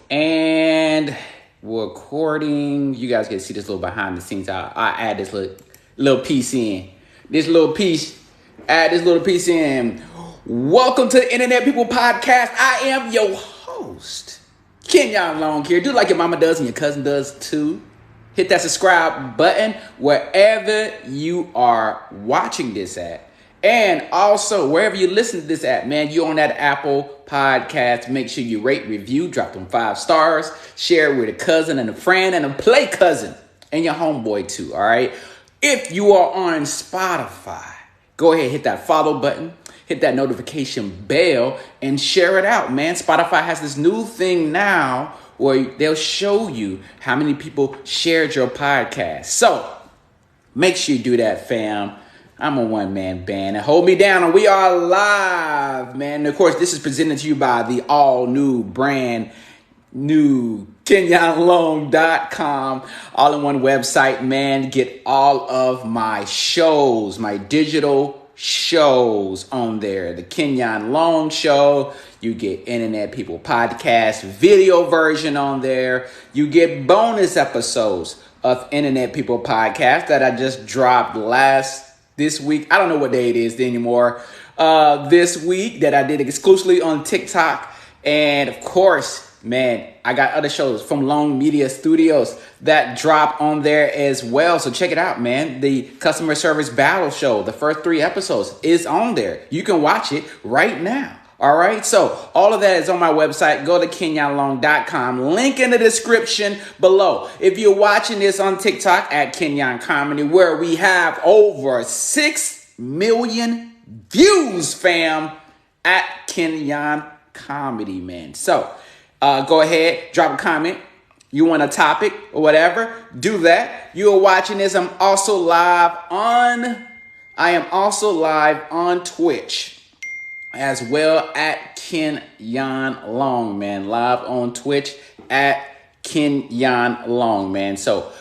And we're recording. You guys can see this little behind the scenes. I add this little piece in. Add this little piece in. Welcome to the Internet People Podcast. I am your host, Kenyonlong here. Do like your mama does and your cousin does too. Hit that subscribe button wherever you are watching this at. And also, wherever you listen to this at, man, you on that Apple podcast, make sure you rate, review, drop them 5 stars, share it with a cousin and a friend and a play cousin and your homeboy too, all right? If you are on Spotify, go ahead, hit that follow button, hit that notification bell, and share it out, man. Spotify has this new thing now where they'll show you how many people shared your podcast. So make sure you do that, fam. I'm a one-man band, and hold me down, and we are live, man. And of course, this is presented to you by the all-new, brand-new Kenyonlong.com, all-in-one website, man. Get all of my shows, my digital shows on there. The Kenyonlong Show, you get Internet People Podcast video version on there. You get bonus episodes of Internet People Podcast that I just dropped this week. I don't know what day it is anymore. This week that I did exclusively on TikTok. And of course, man, I got other shows from Long Media Studios that drop on there as well. So check it out, man. The Customer Service Battle Show, the first 3 episodes is on there. You can watch it right now. All right. So all of that is on my website. Go to Kenyonlong.com. Link in the description below. If you're watching this on TikTok at Kenyon Comedy, where we have over 6 million views, fam, at Kenyon Comedy, man. So go ahead, drop a comment. You want a topic or whatever, do that. You are watching this. I am also live on Twitch as well at Kenyonlong, man. Live on Twitch at Kenyonlong, man. So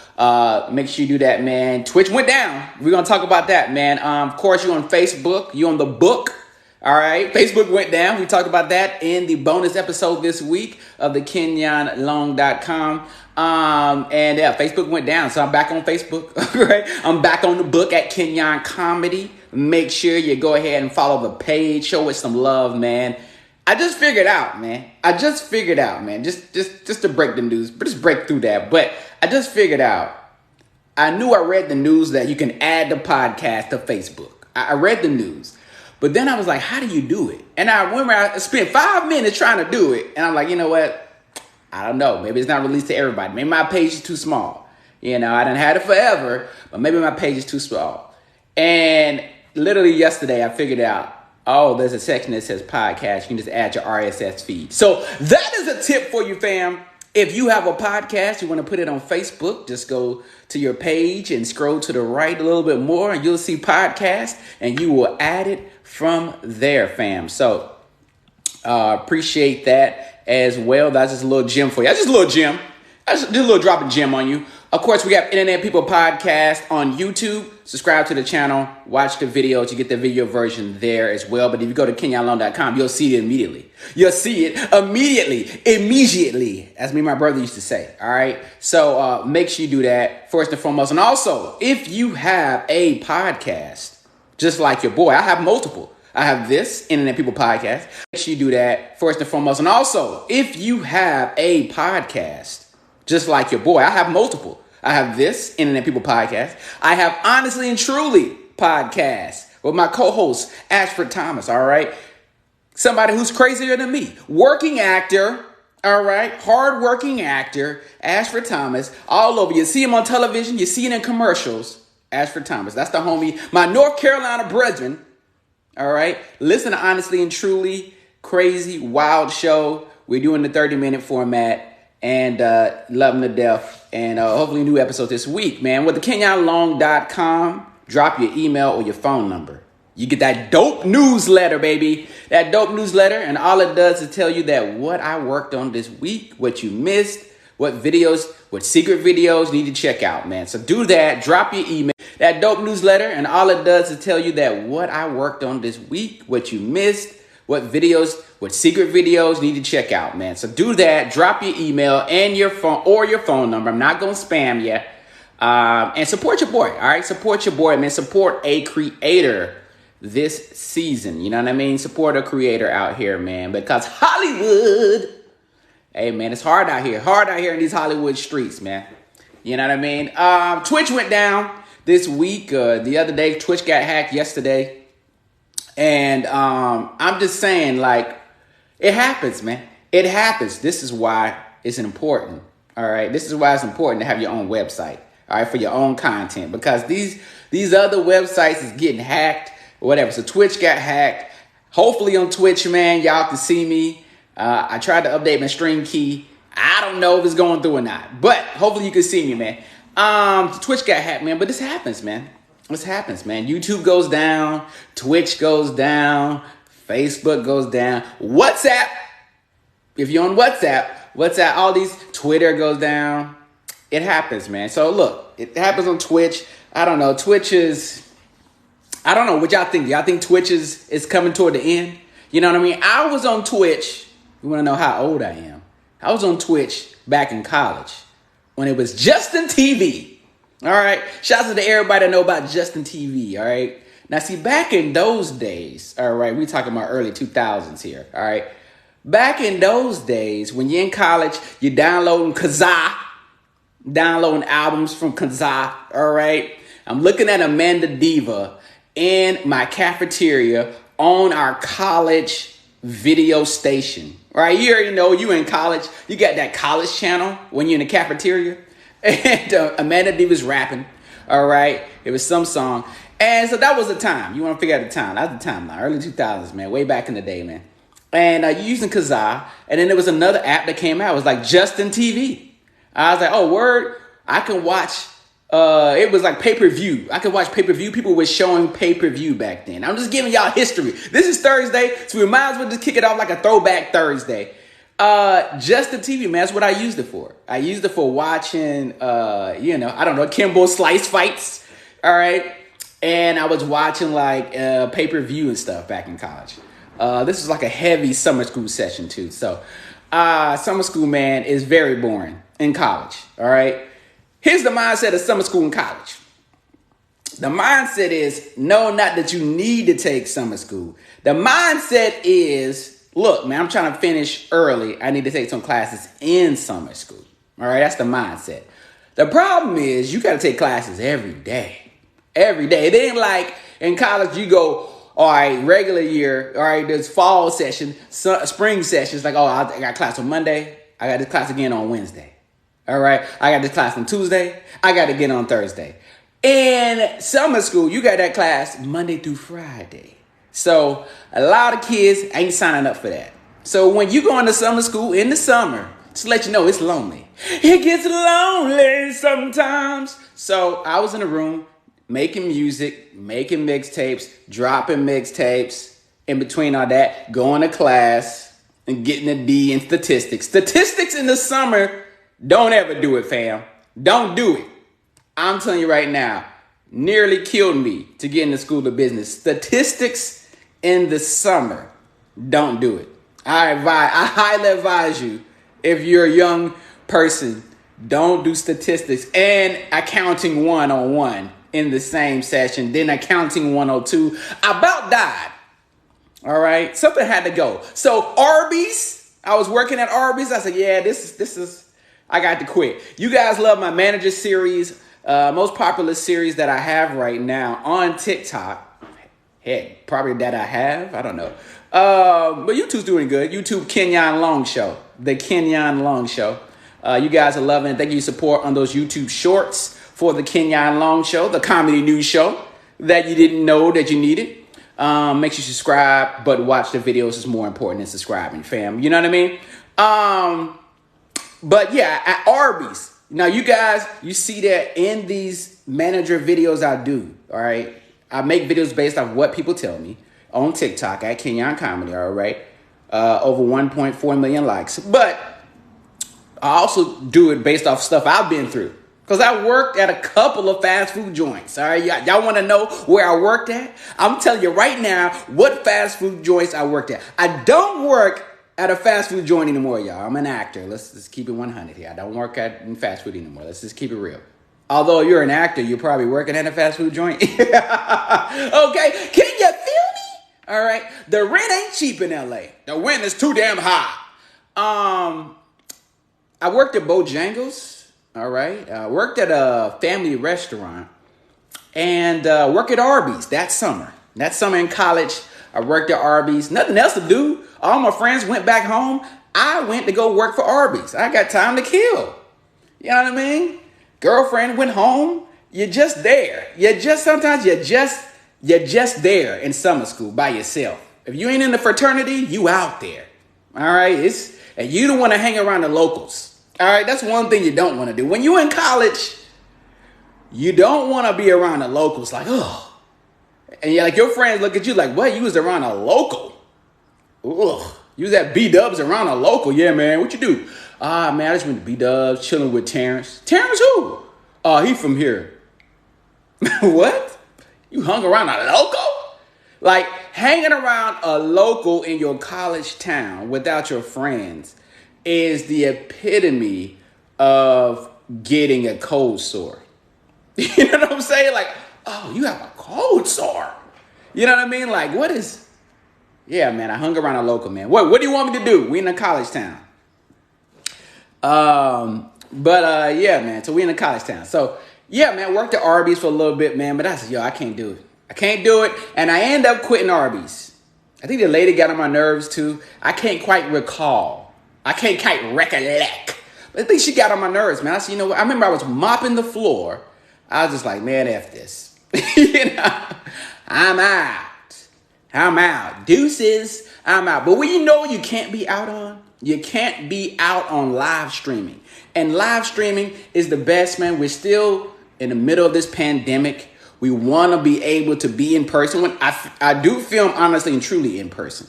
make sure you do that, man. Twitch went down. We're going to talk about that, man. Of course, you're on Facebook. You're on the book. All right. Facebook went down. We talked about that in the bonus episode this week of the Kenyonlong.com. And yeah, Facebook went down. So I'm back on Facebook. Right. I'm back on the book at Kenyon Comedy. Make sure you go ahead and follow the page. Show it some love, man. I just figured out, man. Just to break the news, but just break through that. But I just figured out. I knew I read the news that you can add the podcast to Facebook. I read the news. But then I was like, how do you do it? And I remember I spent 5 minutes trying to do it. And I'm like, you know what? I don't know. Maybe it's not released to everybody. Maybe my page is too small. You know, I done had it forever, but maybe my page is too small. And literally yesterday, I figured out, oh, there's a section that says podcast. You can just add your RSS feed. So that is a tip for you, fam. If you have a podcast, you want to put it on Facebook, just go to your page and scroll to the right a little bit more, and you'll see podcast, and you will add it from there, fam. So appreciate that as well. That's just a little gem for you. That's just a little gem. That's just a little drop of gem on you. Of course, we have Internet People Podcast on YouTube. Subscribe to the channel. Watch the videos. You get the video version there as well. But if you go to Kenyonlong.com, you'll see it immediately. You'll see it immediately, as me and my brother used to say. All right. So make sure you do that first and foremost. And also, if you have a podcast, just like your boy, I have multiple. I have this Internet People Podcast. Make sure you do that first and foremost. And also, if you have a podcast, just like your boy, I have multiple. I have this Internet People Podcast. I have Honestly and Truly Podcast with my co-host, Ashford Thomas, all right? Somebody who's crazier than me. Working actor, all right? Hard-working actor, Ashford Thomas, all over. You see him on television. You see it in commercials. Ashford Thomas, that's the homie. My North Carolina brethren, all right? Listen to Honestly and Truly, crazy, wild show. We're doing the 30-minute format. And love them to death. And hopefully a new episode this week, man. With the Kenyonlong.com, drop your email or your phone number. You get that dope newsletter, baby. That dope newsletter. And all it does is tell you that what I worked on this week, what you missed, what secret videos you need to check out, man. So do that. Drop your email. That dope newsletter. And all it does is tell you that what I worked on this week, what you missed, what secret videos you need to check out, man. So do that. Drop your email and your phone number. I'm not going to spam you. And support your boy, all right? Support your boy, man. Support a creator this season. You know what I mean? Support a creator out here, man. Because Hollywood, hey, man, it's hard out here. Hard out here in these Hollywood streets, man. You know what I mean? Twitch went down this week. The other day, Twitch got hacked yesterday. And I'm just saying, like, it happens, man. It happens. This is why it's important, all right? This is why it's important to have your own website, all right, for your own content. Because these other websites is getting hacked or whatever. So Twitch got hacked. Hopefully on Twitch, man, y'all can see me. I tried to update my stream key. I don't know if it's going through or not. But hopefully you can see me, man. Twitch got hacked, man. But this happens, man. This happens, man. YouTube goes down. Twitch goes down. Facebook goes down. WhatsApp. If you're on WhatsApp, all these, Twitter goes down. It happens, man. So look, it happens on Twitch. I don't know. Twitch is, I don't know what y'all think. Y'all think Twitch is coming toward the end? You know what I mean? I was on Twitch. You want to know how old I am? I was on Twitch back in college when it was Justin TV. All right. Shouts out to everybody that know about Justin TV. All right. Now, see, back in those days, all right, we talking about early 2000s here. All right. Back in those days, when you're in college, you're downloading Kazaa, downloading albums from Kazaa. All right. I'm looking at Amanda Diva in my cafeteria on our college video station. Right, you already know you in college. You got that college channel when you're in the cafeteria. And Amanda D was rapping. All right. It was some song. And so that was the time. You want to figure out the time. That was the time now. Early 2000s, man. Way back in the day, man. And you're using Kazaa. And then there was another app that came out. It was like Justin TV. I was like, oh, word. I can watch. It was like pay-per-view. I could watch pay-per-view. People were showing pay-per-view back then. I'm just giving y'all history. This is Thursday, so we might as well just kick it off like a throwback Thursday. Justin TV, man, that's what I used it for. I used it for watching, I don't know, Kimbo Slice fights. All right. And I was watching like pay-per-view and stuff back in college. This was like a heavy summer school session too. So summer school, man, is very boring in college. All right. Here's the mindset of summer school and college. The mindset is, no, not that you need to take summer school. The mindset is, look, man, I'm trying to finish early. I need to take some classes in summer school. All right, that's the mindset. The problem is you got to take classes every day. Every day. It ain't like in college you go, all right, regular year, all right, there's fall session, spring sessions. Like, oh, I got class on Monday. I got this class again on Wednesday. All right, I got this class on Tuesday. I got to get on Thursday. In summer school, you got that class Monday through Friday. So a lot of kids ain't signing up for that. So when you go into summer school in the summer, just to let you know, it's lonely. It gets lonely sometimes. So I was in a room making music, making mixtapes, dropping mixtapes. In between all that, going to class and getting a D in statistics. Statistics in the summer, don't ever do it, fam. Don't do it. I'm telling you right now, nearly killed me to get into school of business. Statistics in the summer, don't do it. I highly advise you, if you're a young person, don't do statistics and accounting 101 in the same session, then accounting 102. I about died. All right, something had to go. So Arbys, I was working at Arbys. I said, yeah, this is. I got to quit. You guys love my manager series, most popular series that I have right now on TikTok. Heck, probably that I have. I don't know. But YouTube's doing good. YouTube Kenyonlong show. The Kenyonlong show. You guys are loving it. Thank you for support on those YouTube shorts for the Kenyonlong show, the comedy news show that you didn't know that you needed. Make sure you subscribe, but watch the videos is more important than subscribing, fam. You know what I mean? But yeah, at Arbys. Now you guys, you see that in these manager videos I do, all right? I make videos based off what people tell me on TikTok at Kenyon Comedy, all right? Over 1.4 million likes. But I also do it based off stuff I've been through. Because I worked at a couple of fast food joints. All right, y'all want to know where I worked at? I'm telling you right now what fast food joints I worked at. I don't work at a fast food joint anymore, y'all. I'm an actor. Let's just keep it 100 here. I don't work in fast food anymore. Let's just keep it real. Although you're an actor, you're probably working at a fast food joint. Okay, can you feel me? All right, the rent ain't cheap in LA. The rent is too damn high. I worked at Bojangles. All right, worked at a family restaurant and worked at Arbys that summer. That summer in college, I worked at Arbys. Nothing else to do. All my friends went back home. I went to go work for Arbys. I got time to kill. You know what I mean? Girlfriend went home. You're just there. Sometimes you're just there in summer school by yourself. If you ain't in the fraternity, you out there. All right, and you don't want to hang around the locals. All right, that's one thing you don't want to do. When you're in college, you don't want to be around the locals like, oh. And you're like, your friends look at you like, what? You was around a local? Ugh. You was at B-Dubs around a local. Yeah, man. What you do? Man, I just went to B-Dubs, chilling with Terrence. Terrence who? He from here. What? You hung around a local? Like, hanging around a local in your college town without your friends is the epitome of getting a cold sore. You know what I'm saying? Like, oh, you have a cold sore. You know what I mean? Like, what is... Yeah, man, I hung around a local, man. What do you want me to do? We in a college town. Yeah, man, so we in a college town. So, yeah, man, worked at Arbys for a little bit, man, but I said, yo, I can't do it. I can't do it, and I end up quitting Arbys. I think the lady got on my nerves, too. I can't quite recall. I can't quite recollect. But I think she got on my nerves, man. I said, you know what? I remember I was mopping the floor. I was just like, man, F this. You know, I'm out. Deuces, I'm out. But what you know you can't be out on? You can't be out on live streaming. And live streaming is the best, man. We're still in the middle of this pandemic. We want to be able to be in person. When I do film honestly and truly in person.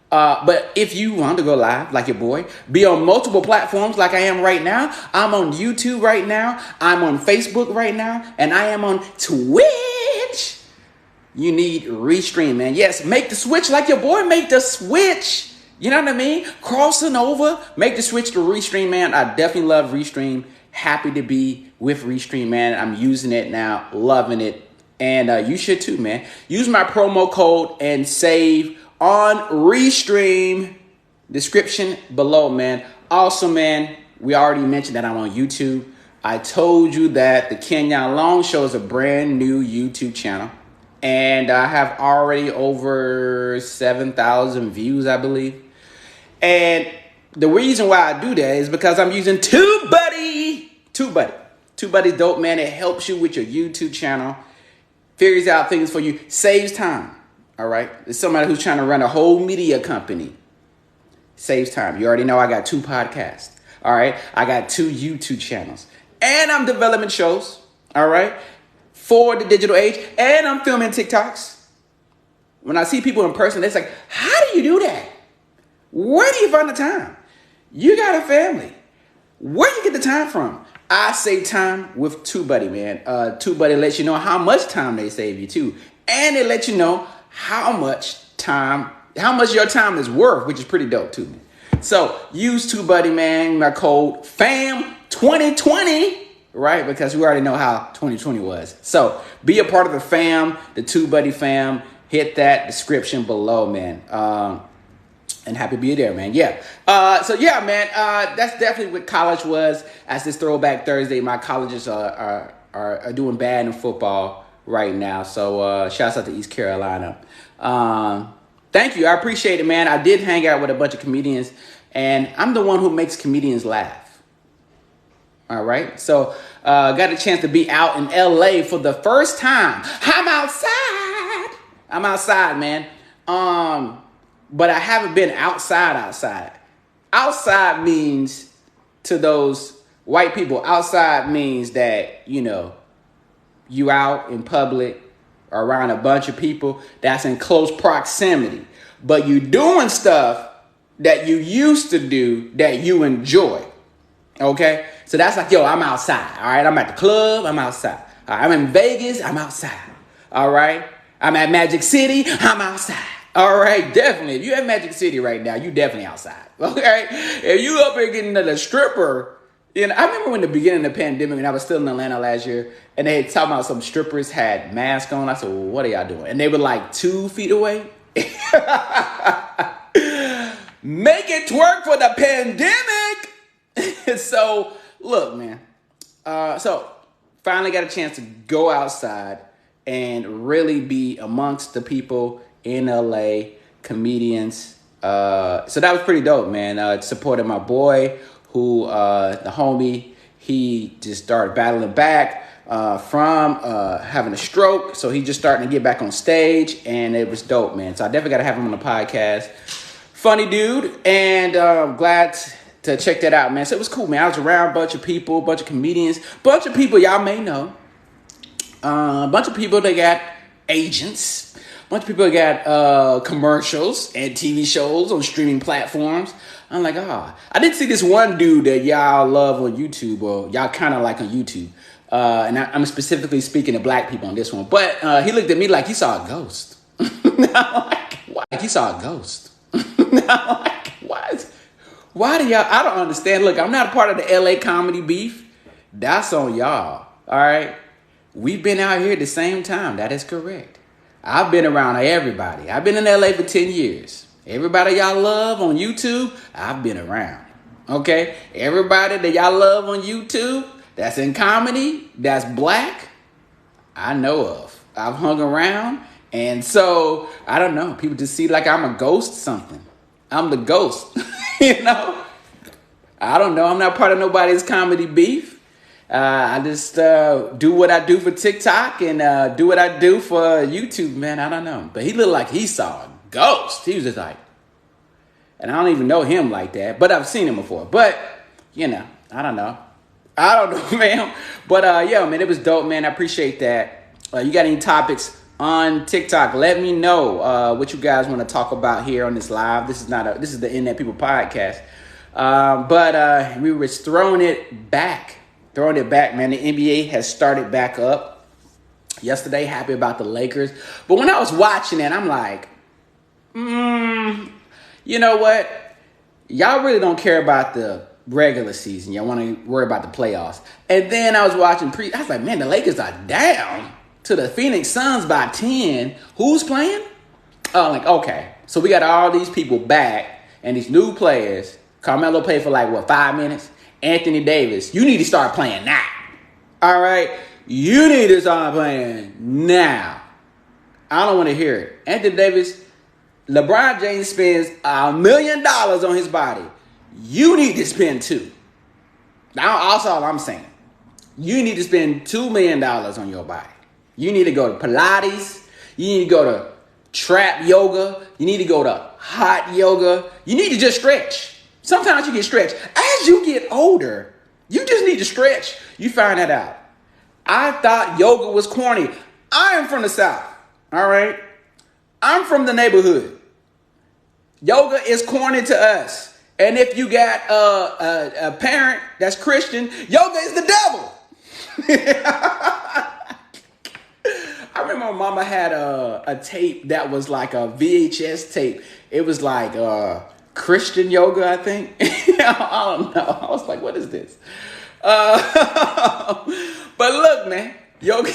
But if you want to go live, like your boy, be on multiple platforms like I am right now. I'm on YouTube right now. I'm on Facebook right now. And I am on Twitch. You need Restream, man. Yes, make the switch like your boy. Make the switch. You know what I mean? Crossing over. Make the switch to Restream, man. I definitely love Restream. Happy to be with Restream, man. I'm using it now. Loving it. And you should too, man. Use my promo code and save on Restream. Description below, man. Also, man, we already mentioned that I'm on YouTube. I told you that the Kenyonlong Show is a brand new YouTube channel. And I have already over 7,000 views, I believe. And the reason why I do that is because I'm using Tubebuddy. Tubebuddy's dope, man. It helps you with your YouTube channel. Figures out things for you. Saves time. All right. It's somebody who's trying to run a whole media company. Saves time. You already know I got 2 podcasts. All right. I got 2 YouTube channels. And I'm developing shows. All right. For the digital age. And I'm filming TikToks. When I see people in person, it's like, how do you do that? Where do you find the time? You got a family. Where do you get the time from? I save time with Tubebuddy, man. Tubebuddy lets you know how much time they save you too. And it lets you know how much your time is worth, which is pretty dope too, man. So use Tubebuddy, man. My code FAM2020, right? Because we already know how 2020 was. So be a part of the fam, the Tubebuddy fam. Hit that description below, man. And happy to be there, man. Yeah. So yeah, man. That's definitely what college was. As this Throwback Thursday, my colleges are doing bad in football right now. So shouts out to East Carolina. Thank you. I appreciate it, man. I did hang out with a bunch of comedians, and I'm the one who makes comedians laugh. All right. So got a chance to be out in LA for the first time. I'm outside, man. But I haven't been outside. Outside means, to those white people, outside means that, you know, you out in public around a bunch of people that's in close proximity. But you doing stuff that you used to do that you enjoy. Okay? So that's like, yo, I'm outside. All right? I'm at the club. I'm outside. All right, I'm in Vegas. I'm outside. All right? I'm at Magic City. I'm outside. All right? Definitely. If you're at Magic City right now, you definitely outside. Okay? If you up here getting to the stripper, you know, I remember when the beginning of the pandemic, when I was still in Atlanta last year, and they had talking about some strippers had masks on. I said, well, what are y'all doing? And they were like 2 feet away. Make it twerk for the pandemic. So, look, man. So, finally got a chance to go outside and really be amongst the people in LA, comedians. So that was pretty dope, man. Supported my boy who, the homie, he just started battling back from having a stroke. So he just starting to get back on stage, and it was dope, man. So I definitely got to have him on the podcast. Funny dude, and glad to check that out, man. So it was cool, man. I was around a bunch of people, bunch of comedians, bunch of people y'all may know. A bunch of people that got agents. A bunch of people that got commercials and TV shows on streaming platforms. I'm like, I did see this one dude that y'all love on YouTube, or y'all kind of like on YouTube. And I'm specifically speaking to black people on this one. But he looked at me like he saw a ghost. I'm like, what? Like he saw a ghost. I'm like, what? Why do y'all? I don't understand. Look, I'm not a part of the LA comedy beef. That's on y'all. All right. We've been out here at the same time. That is correct. I've been around everybody. I've been in LA for 10 years. Everybody y'all love on YouTube, I've been around. Okay? Everybody that y'all love on YouTube, that's in comedy, that's black, I know of. I've hung around. And so, I don't know. People just see like I'm a ghost something. I'm the ghost. You know? I don't know. I'm not part of nobody's comedy beef. I just do what I do for TikTok and do what I do for YouTube, man. I don't know. But he looked like he saw a ghost. He was just like, and I don't even know him like that, but I've seen him before. But, you know, I don't know, man. But, yeah, man, it was dope, man. I appreciate that. You got any topics on TikTok? Let me know what you guys want to talk about here on this live. This is the Internet People podcast. But we were throwing it back, man. The NBA has started back up yesterday. Happy about the Lakers. But when I was watching it, I'm like, you know what? Y'all really don't care about the regular season. Y'all want to worry about the playoffs. And then I was watching I was like, man, the Lakers are down to the Phoenix Suns by 10. Who's playing? Oh, I'm like, okay. So we got all these people back and these new players. Carmelo played for 5 minutes. Anthony Davis, you need to start playing now. All right? You need to start playing now. I don't want to hear it. Anthony Davis, LeBron James spends $1 million on his body. You need to spend $2. Now, that's all I'm saying. You need to spend $2 million on your body. You need to go to Pilates. You need to go to trap yoga. You need to go to hot yoga. You need to just stretch. Sometimes you get stretched. As you get older, you just need to stretch. You find that out. I thought yoga was corny. I am from the South. All right? I'm from the neighborhood. Yoga is corny to us. And if you got a parent that's Christian, yoga is the devil. I remember my mama had a tape that was like a VHS tape. It was like Christian yoga, I think. I don't know. I was like, what is this? But look, man, yoga,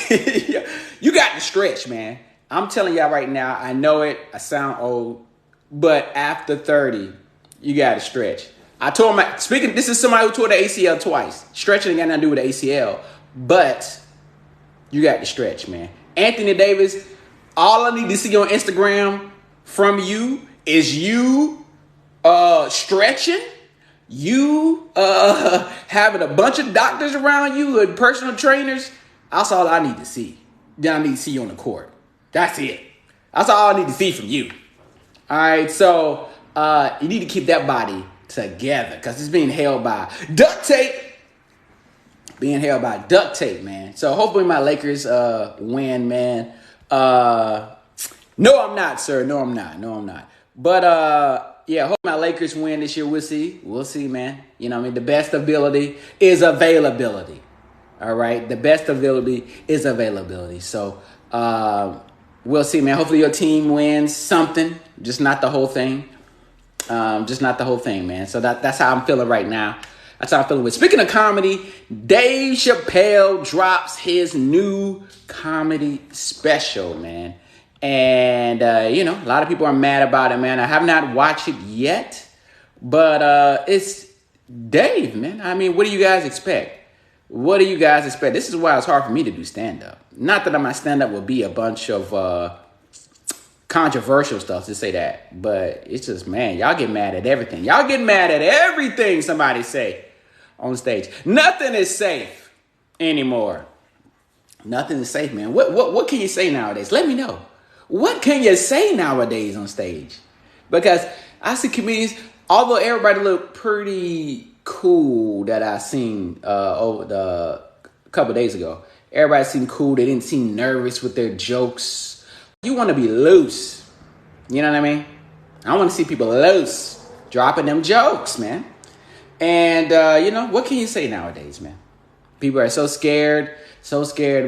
you got to stretch, man. I'm telling y'all right now, I know it. I sound old. But after 30, you got to stretch. I told him, this is somebody who tore the ACL twice. Stretching ain't got nothing to do with the ACL. But you got to stretch, man. Anthony Davis, all I need to see on Instagram from you is you stretching, you having a bunch of doctors around you and personal trainers. That's all I need to see. Then I need to see you on the court. That's it. That's all I need to see from you. All right, so you need to keep that body together because it's being held by duct tape. Being held by duct tape, man. So hopefully my Lakers win, man. No, I'm not, sir. No, I'm not. But Yeah, hope my Lakers win this year. We'll see. We'll see, man. You know what I mean? The best ability is availability. All right? The best ability is availability. So, we'll see, man. Hopefully your team wins something, just not the whole thing. Just not the whole thing, man. So that's how I'm feeling right now. That's how I'm feeling with. Speaking of comedy, Dave Chappelle drops his new comedy special, man. And, you know, a lot of people are mad about it, man. I have not watched it yet, but it's Dave, man. I mean, what do you guys expect? What do you guys expect? This is why it's hard for me to do stand-up. Not that my stand-up will be a bunch of controversial stuff, to say that. But it's just, man, y'all get mad at everything. Y'all get mad at everything somebody say on stage. Nothing is safe anymore. Nothing is safe, man. What can you say nowadays? Let me know. What can you say nowadays on stage? Because I see comedians, although everybody look pretty cool that I seen over a couple days ago. Everybody seemed cool. They didn't seem nervous with their jokes. You want to be loose. You know what I mean? I want to see people loose, dropping them jokes, man. And, you know, what can you say nowadays, man? People are so scared,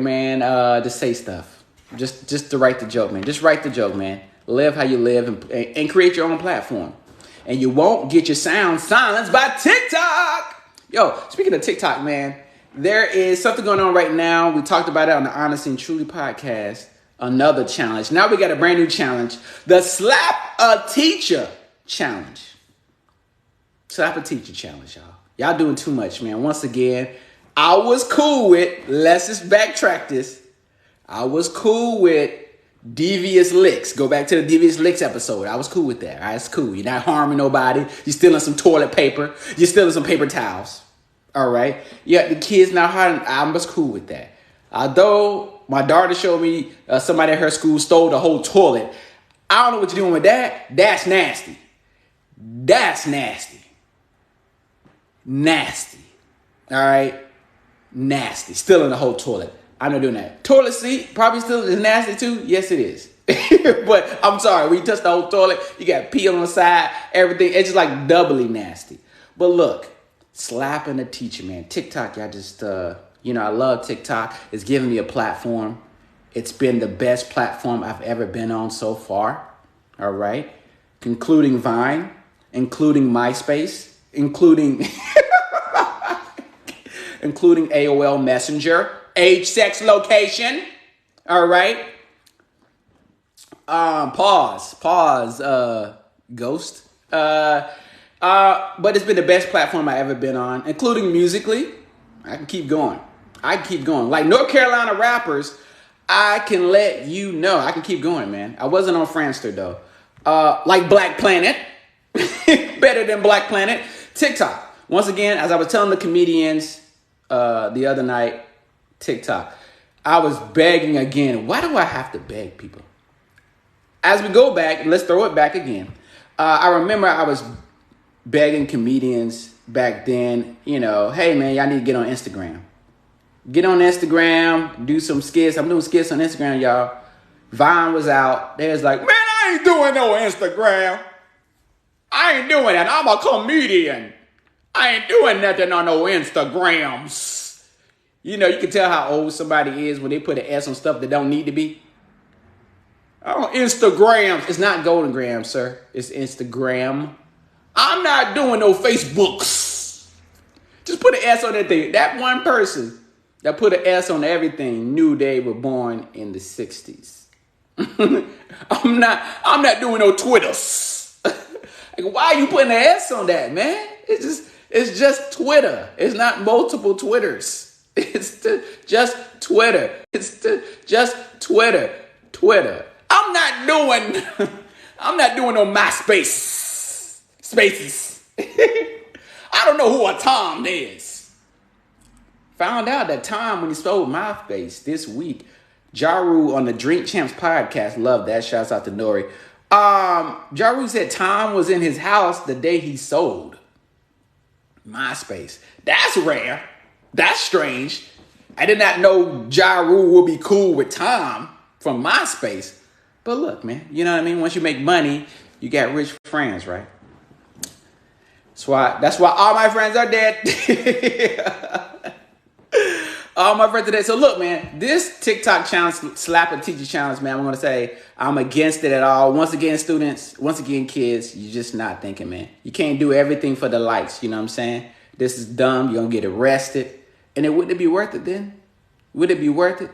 man, to say stuff. Just to write the joke, man. Just write the joke, man. Live how you live and create your own platform. And you won't get your sound silenced by TikTok. Yo, speaking of TikTok, man, there is something going on right now. We talked about it on the Honest and Truly podcast. Another challenge. Now we got a brand new challenge. The Slap a Teacher Challenge. Slap a Teacher Challenge, y'all. Y'all doing too much, man. Once again, I was cool with, let's just backtrack this. I was cool with devious licks. Go back to the devious licks episode. I was cool with that. All right, it's cool. You're not harming nobody. You're stealing some toilet paper. You're stealing some paper towels. All right. Yeah, the kids not harming. I was cool with that. Although my daughter showed me somebody at her school stole the whole toilet. I don't know what you're doing with that. That's nasty. That's nasty. Nasty. All right. Nasty. Stealing the whole toilet. I'm not doing that. Toilet seat probably still is nasty too. Yes, it is. But I'm sorry. When you touch the whole toilet, you got pee on the side, everything. It's just like doubly nasty. But look, slapping a teacher, man. TikTok, y'all just, you know, I love TikTok. It's giving me a platform. It's been the best platform I've ever been on so far. All right. Including Vine, including MySpace, including including AOL Messenger, age, sex, location. All right. Pause, ghost. But it's been the best platform I ever been on, including Musically. I can keep going. Like North Carolina rappers, I can let you know. I can keep going, man. I wasn't on Friendster, though. Like Black Planet. Better than Black Planet. TikTok. Once again, as I was telling the comedians the other night, TikTok. I was begging again. Why do I have to beg people? As we go back, let's throw it back again. I remember I was begging comedians back then, you know, hey, man, y'all need to get on Instagram. Get on Instagram, do some skits. I'm doing skits on Instagram, y'all. Vine was out. They was like, man, I ain't doing no Instagram. I ain't doing that. I'm a comedian. I ain't doing nothing on no Instagrams. You know, you can tell how old somebody is when they put an S on stuff that don't need to be. Oh, Instagrams. It's not Golden Gram, sir. It's Instagram. I'm not doing no Facebooks. Just put an S on that thing. That one person that put an S on everything knew they were born in the 60s. I'm not doing no Twitters. Like, why are you putting an S on that, man? It's just Twitter. It's not multiple Twitters. It's just Twitter. Just Twitter. Twitter. I'm not doing no MySpace spaces. I don't know who a Tom is. Found out that Tom, when he sold MySpace this week, Ja Rule on the Drink Champs podcast, love that. Shouts out to Nori. Ja Rule said Tom was in his house the day he sold MySpace. That's rare. That's strange. I did not know Ja Rule would be cool with Tom from MySpace. But look, man, you know what I mean? Once you make money, you got rich friends, right? That's why all my friends are dead. All my friends are dead. So look, man, this TikTok challenge, slap a teacher challenge, man, I'm going to say I'm against it at all. Once again, students, once again, kids, you're just not thinking, man. You can't do everything for the likes. You know what I'm saying? This is dumb. You're going to get arrested. And wouldn't it be worth it then? Would it be worth it?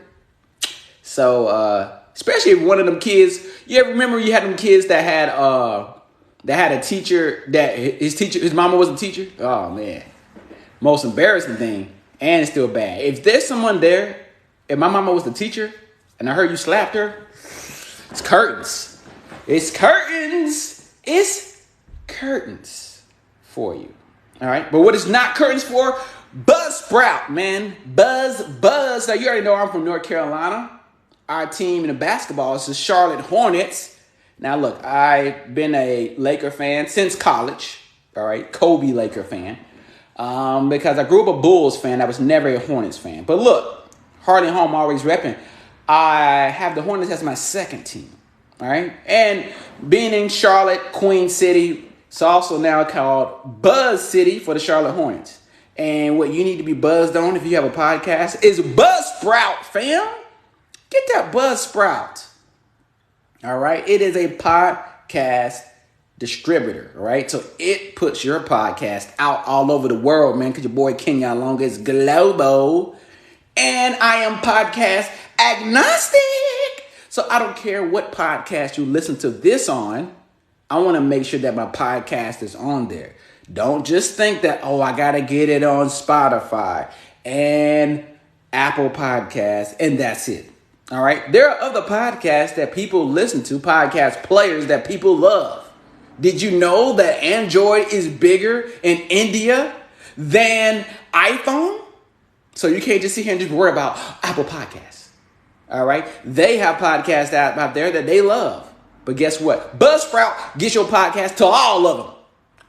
So, especially if one of them kids, you ever remember you had them kids that had a teacher that his mama was a teacher? Oh man. Most embarrassing thing, and it's still bad. If there's someone there, if my mama was the teacher and I heard you slapped her, it's curtains. It's curtains. It's curtains for you. All right. But what is not curtains for? Buzzsprout, man. Buzz. Now you already know I'm from North Carolina. Our team in the basketball is the Charlotte Hornets. Now look, I've been a Laker fan since college. All right, Kobe Laker fan. Because I grew up a Bulls fan. I was never a Hornets fan. But look, Harley Home always repping. I have the Hornets as my second team. All right, and being in Charlotte, Queen City, it's also now called Buzz City for the Charlotte Hornets. And what you need to be buzzed on if you have a podcast is Buzzsprout, fam. Get that Buzzsprout. All right. It is a podcast distributor. All right. So it puts your podcast out all over the world, man, because your boy Kenyonlong is global. And I am podcast agnostic. So I don't care what podcast you listen to this on. I want to make sure that my podcast is on there. Don't just think that, I got to get it on Spotify and Apple Podcasts, and that's it. All right. There are other podcasts that people listen to, podcast players that people love. Did you know that Android is bigger in India than iPhone? So you can't just sit here and just worry about Apple Podcasts. All right. They have podcasts out there that they love. But guess what? Buzzsprout gets your podcast to all of them.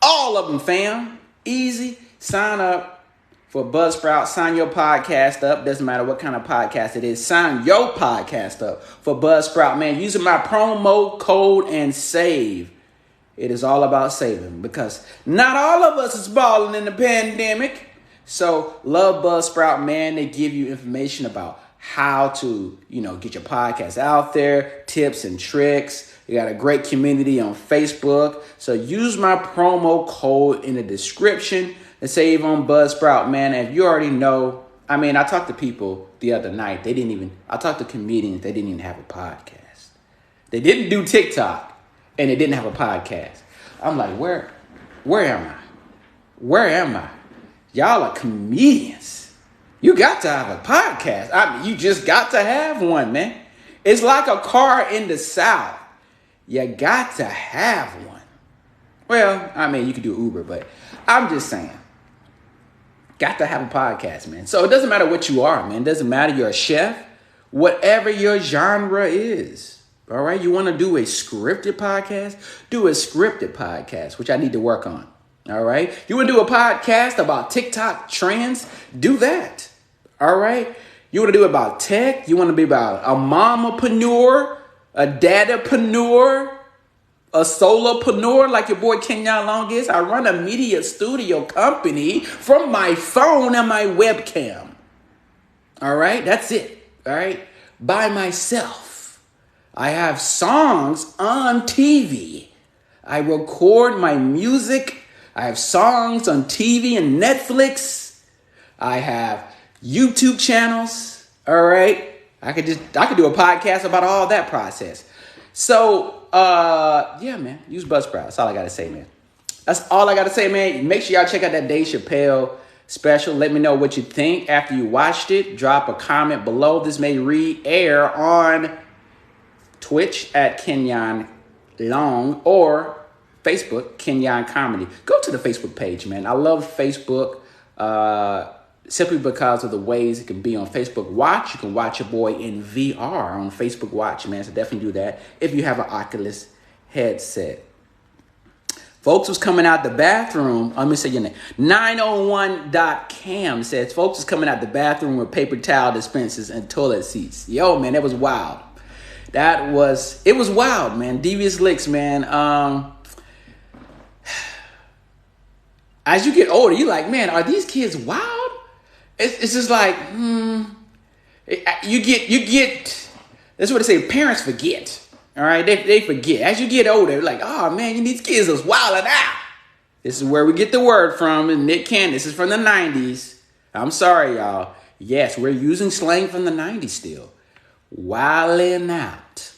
All of them, fam. Easy. Sign up for Buzzsprout. Sign your podcast up. Doesn't matter what kind of podcast it is. Sign your podcast up for Buzzsprout, man. Using my promo code and save. It is all about saving because not all of us is balling in the pandemic. So love Buzzsprout, man. They give you information about how to, get your podcast out there, tips and tricks. You got a great community on Facebook. So use my promo code in the description and save on Buzzsprout, man. And if you already know, I talked to people the other night. I talked to comedians. They didn't even have a podcast. They didn't do TikTok and they didn't have a podcast. I'm like, where am I? Where am I? Y'all are comedians. You got to have a podcast. You just got to have one, man. It's like a car in the South. You got to have one. Well, you could do Uber, but I'm just saying. Got to have a podcast, man. So it doesn't matter what you are, man. It doesn't matter. You're a chef. Whatever your genre is. All right? You want to do a scripted podcast? Do a scripted podcast, which I need to work on. All right? You want to do a podcast about TikTok trends? Do that. All right? You want to do about tech? You want to be about a mamapreneur? A dadapreneur, a solopreneur like your boy Kenyonlong is. I run a media studio company from my phone and my webcam. All right, that's it. All right, by myself. I have songs on TV. I record my music. I have songs on TV and Netflix. I have YouTube channels. All right. I could do a podcast about all that process. So, yeah, man, use Buzzsprout. That's all I got to say, man. That's all I got to say, man. Make sure y'all check out that Dave Chappelle special. Let me know what you think after you watched it. Drop a comment below. This may re-air on Twitch at Kenyonlong or Facebook, Kenyon Comedy. Go to the Facebook page, man. I love Facebook. Simply because of the ways it can be on Facebook Watch. You can watch your boy in VR on Facebook Watch, man. So definitely do that if you have an Oculus headset. Folks was coming out the bathroom. Let me say your name. 901.cam says, folks was coming out the bathroom with paper towel dispensers and toilet seats. Yo, man, that was wild. It was wild, man. Devious licks, man. as you get older, you're like, man, are these kids wild? It's just like, you get, that's what they say, parents forget. All right, they forget. As you get older, like, oh man, these kids is wilding out. This is where we get the word from. And Nick Cannon, this is from the 90s. I'm sorry, y'all. Yes, we're using slang from the 90s still. Wilding out.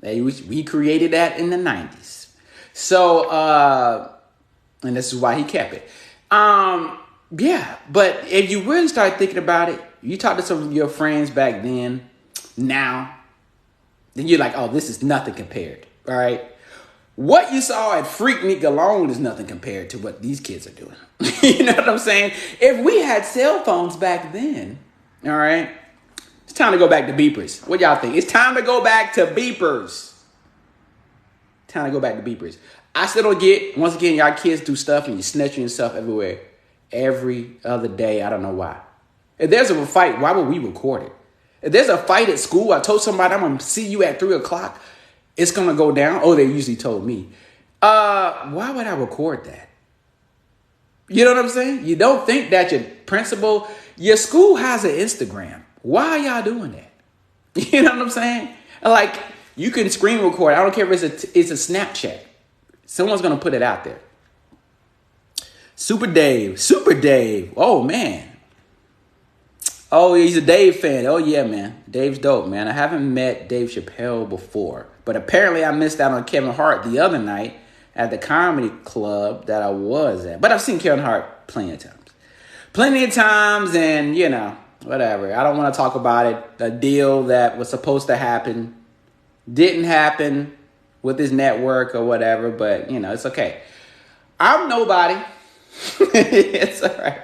We created that in the 90s. So, and this is why he kept it. Yeah, but if you really start thinking about it, you talk to some of your friends back then, now, then you're like, oh, this is nothing compared. All right. What you saw at Freaknik alone is nothing compared to what these kids are doing. You know what I'm saying? If we had cell phones back then, all right, it's time to go back to beepers. What y'all think? It's time to go back to beepers. Time to go back to beepers. I still don't get, once again, y'all kids do stuff and you snatching yourself everywhere. Every other day. I don't know why. If there's a fight, why would we record it? If there's a fight at school, I told somebody I'm going to see you at 3 o'clock. It's going to go down. Oh, they usually told me. Why would I record that? You know what I'm saying? You don't think that your principal, your school has an Instagram. Why are y'all doing that? You know what I'm saying? Like, you can screen record. I don't care if it's a Snapchat. Someone's going to put it out there. Super Dave. Oh, man. Oh, he's a Dave fan. Oh, yeah, man. Dave's dope, man. I haven't met Dave Chappelle before. But apparently I missed out on Kevin Hart the other night at the comedy club that I was at. But I've seen Kevin Hart plenty of times. Plenty of times, and, you know, whatever. I don't want to talk about it. A deal that was supposed to happen didn't happen with his network or whatever. But, you know, it's okay. I'm nobody. It's all right.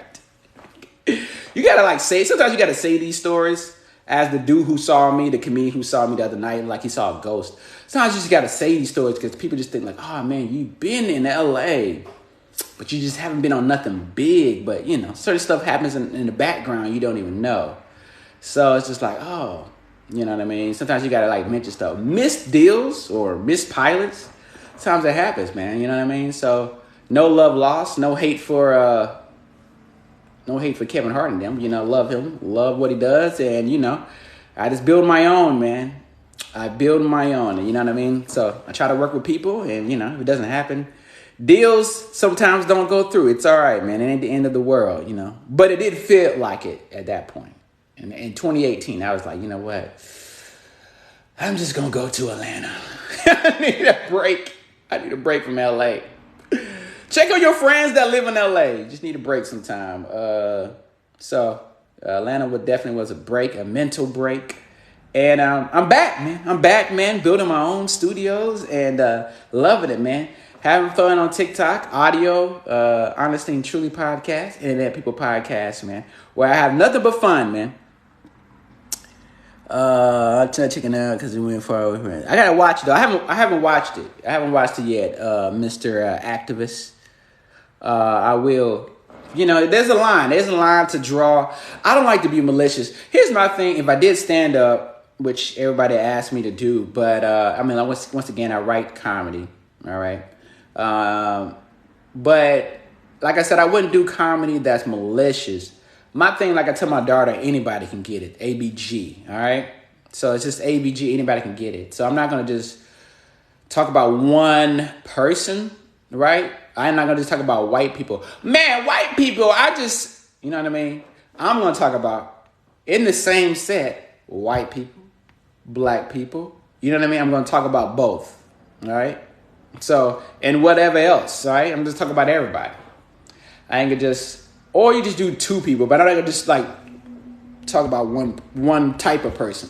You gotta sometimes you gotta say these stories as the dude who saw me, the comedian who saw me the other night, like he saw a ghost. Sometimes you just gotta say these stories because people just think like, oh man, you've been in LA, but you just haven't been on nothing big. But you know, certain stuff happens in the background you don't even know. So it's just like, oh, you know what I mean? Sometimes you gotta like mention stuff. Missed deals or missed pilots. Sometimes it happens, man. You know what I mean? So no love lost, no hate for Kevin Hart and them. You know, love him, love what he does, and you know, I just build my own, man. I build my own, you know what I mean? So I try to work with people, and you know, if it doesn't happen, deals sometimes don't go through. It's all right, man. It ain't the end of the world, you know. But it did feel like it at that point. And in 2018, I was like, you know what? I'm just gonna go to Atlanta. I need a break. I need a break from LA. Check on your friends that live in LA. Just need a break sometime. Atlanta definitely was a break, a mental break. And I'm back, man. Building my own studios and loving it, man. Having fun on TikTok, audio, Honestly and Truly podcast, Internet People podcast, man. Where I have nothing but fun, man. I'm checking out because we went far away from it. I gotta watch it though. I haven't watched it. I haven't watched it yet, Mr. Activist. I will, you know, there's a line to draw. I don't like to be malicious. Here's my thing. If I did stand up, which everybody asked me to do, but, I mean, once again, I write comedy. All right. But like I said, I wouldn't do comedy that's malicious. My thing, like I tell my daughter, anybody can get it. ABG. All right. So it's just ABG. Anybody can get it. So I'm not going to just talk about one person. Right. I'm not going to just talk about white people. Man, white people, you know what I mean? I'm going to talk about, in the same set, white people, black people. You know what I mean? I'm going to talk about both. All right? So, and whatever else, all right? I'm just talking about everybody. I ain't going to just, or you just do two people, but I'm not going to just, like, talk about one type of person.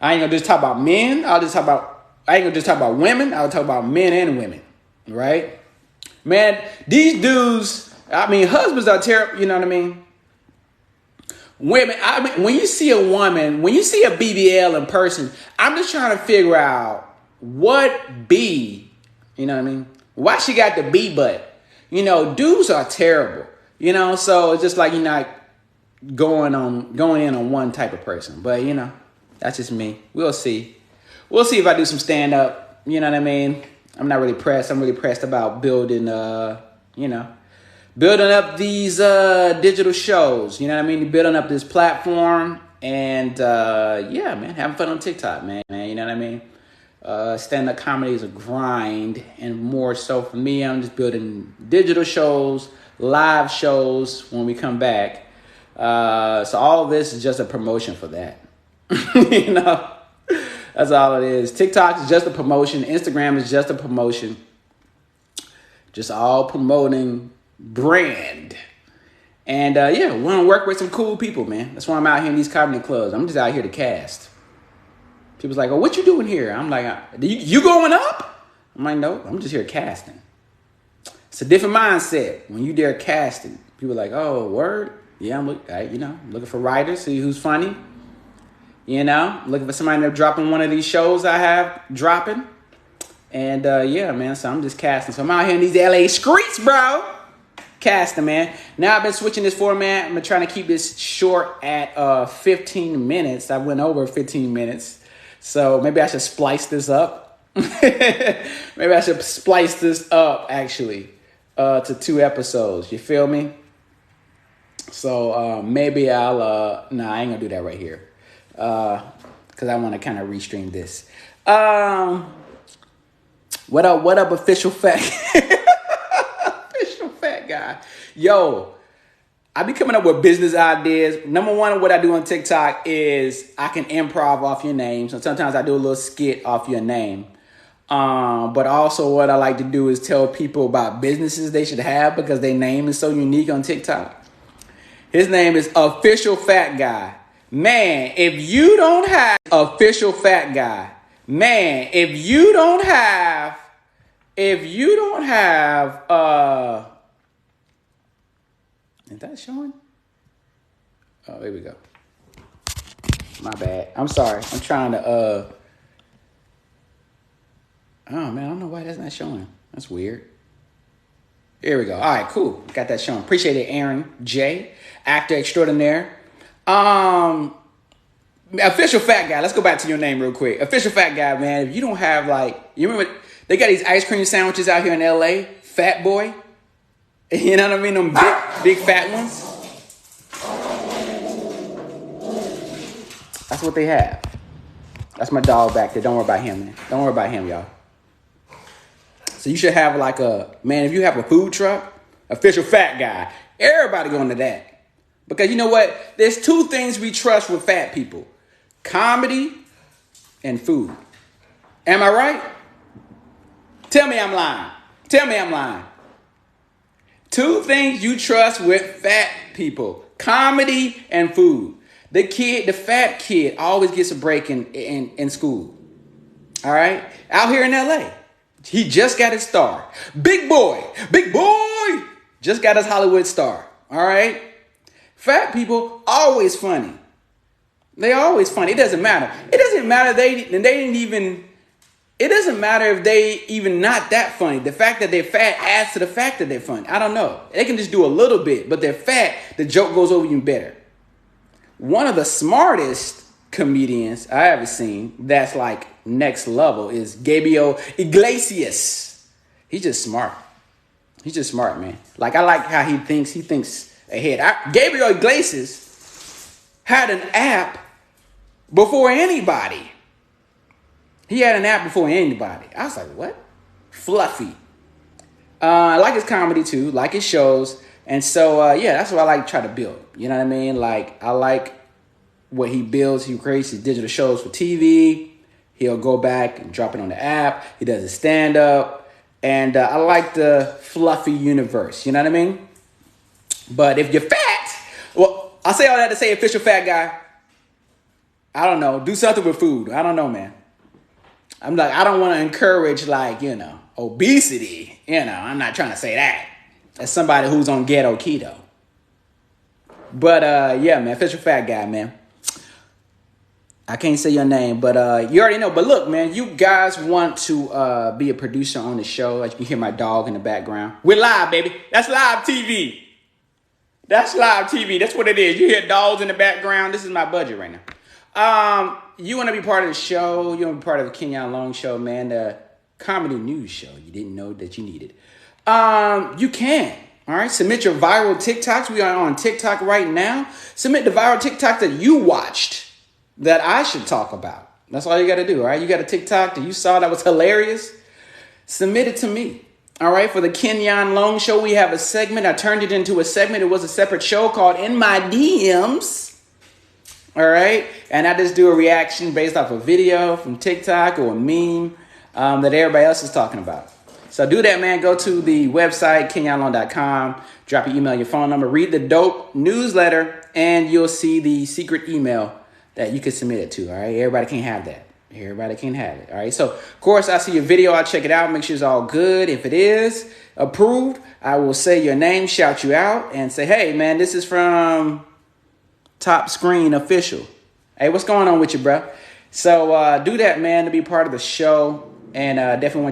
I ain't going to just talk about men. I ain't going to just talk about women. I'll talk about men and women. Right? Man, these dudes, I mean, husbands are terrible, you know what I mean? Women, I mean, when you see a woman, when you see a BBL in person, I'm just trying to figure out what B, you know what I mean? Why she got the B butt? You know, dudes are terrible, you know? So it's just like you're not going in on one type of person. But, you know, that's just me. We'll see. We'll see if I do some stand-up, you know what I mean? I'm not really pressed. I'm really pressed about building, you know, building up these digital shows. You know what I mean? Building up this platform. And yeah, man, having fun on TikTok, man. You know what I mean? Stand-up comedy is a grind, and more so for me, I'm just building digital shows, live shows when we come back. So all of this is just a promotion for that. You know, that's all it is. TikTok is just a promotion. Instagram is just a promotion. Just all promoting brand. And yeah, we want to work with some cool people, man. That's why I'm out here in these comedy clubs. I'm just out here to cast. People's like, oh, what you doing here? I'm like, you going up? I'm like, no, I'm just here casting. It's a different mindset when you there casting. People are like, oh, word? Yeah, I'm looking for writers, see who's funny. You know, looking for somebody that's dropping one of these shows I have dropping. And yeah, man, so I'm just casting. So I'm out here in these LA streets, bro. Casting, man. Now I've been switching this format. I'm trying to keep this short at 15 minutes. I went over 15 minutes. So maybe I should splice this up. Maybe I should splice this up, actually, to 2 episodes. You feel me? So maybe I'll... Nah, I ain't going to do that right here. Because I want to kind of restream this. What up, official fat... official fat guy. Yo, I be coming up with business ideas. Number one, what I do on TikTok is I can improv off your name. So sometimes I do a little skit off your name. But also what I like to do is tell people about businesses they should have because their name is so unique on TikTok. His name is Official Fat Guy. Man, if you don't have Official Fat Guy, man, if you don't have, is that showing? Oh, there we go. My bad. I'm sorry. I'm trying to, oh man, I don't know why that's not showing. That's weird. Here we go. All right, cool. Got that showing. Appreciate it, Aaron J, actor extraordinaire. Official Fat Guy. Let's go back to your name real quick. Official Fat Guy, man. If you don't have you remember they got these ice cream sandwiches out here in LA? Fat Boy. You know what I mean? Them big fat ones. That's what they have. That's my dog back there. Don't worry about him, man. Don't worry about him, y'all. So you should have if you have a food truck, Official Fat Guy. Everybody going to that. Because you know what? There's 2 things we trust with fat people. Comedy and food. Am I right? Tell me I'm lying. Tell me I'm lying. 2 things you trust with fat people. Comedy and food. The fat kid always gets a break in school. All right? Out here in LA. He just got his star. Big boy, just got his Hollywood star. All right? Fat people, always funny. They always funny. It doesn't matter. It doesn't matter it doesn't matter if they even not that funny. The fact that they're fat adds to the fact that they're funny. I don't know. They can just do a little bit, but they're fat. The joke goes over even better. One of the smartest comedians I ever seen that's like next level is Gabriel Iglesias. He's just smart. He's just smart, man. Like, I like how he thinks. He thinks ahead. Gabriel Iglesias had an app before anybody. He had an app before anybody. I was like, what? Fluffy. I like his comedy too, like his shows. And so, yeah, that's what I like to try to build. You know what I mean? Like, I like what he builds. He creates his digital shows for TV. He'll go back and drop it on the app. He does his stand-up. And I like the fluffy universe. You know what I mean? But if you're fat, well, I'll say all that to say, Official Fat Guy, I don't know. Do something with food. I don't know, man. I'm like, I don't want to encourage, obesity. I'm not trying to say that. As somebody who's on ghetto keto. But, yeah, man, Official Fat Guy, man. I can't say your name, but you already know. But look, man, you guys want to be a producer on the show. As you can hear my dog in the background. We're live, baby. That's live TV. That's live TV. That's what it is. You hear dogs in the background. This is my budget right now. You want to be part of the show. You want to be part of the Kenyonlong show, man. The comedy news show you didn't know that you needed. You can. All right, submit your viral TikToks. We are on TikTok right now. Submit the viral TikTok that you watched that I should talk about. That's all you got to do, all right? You got a TikTok that you saw that was hilarious. Submit it to me. All right, for the Kenyonlong show, we have a segment. I turned it into a segment. It was a separate show called In My DMs. All right, and I just do a reaction based off a video from TikTok or a meme that everybody else is talking about. So do that, man. Go to the website, Kenyonlong.com. Drop your email, your phone number. Read the dope newsletter, and you'll see the secret email that you can submit it to, all right? Everybody can have that. Everybody can have it, all right? So, of course, I see your video. I'll check it out. Make sure it's all good. If it is approved, I will say your name, shout you out, and say, hey, man, this is from Top Screen Official. Hey, what's going on with you, bro? So do that, man, to be part of the show. And definitely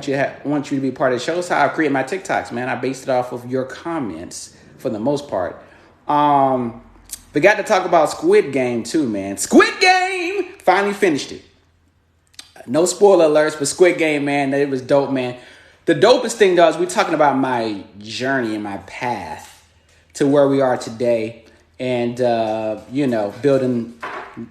want you to be part of the show. That's how I create my TikToks, man. I based it off of your comments for the most part. But got to talk about Squid Game too, man. Squid Game! Finally finished it. No spoiler alerts, but Squid Game, man, it was dope, man. The dopest thing, though, is we're talking about my journey and my path to where we are today. And, building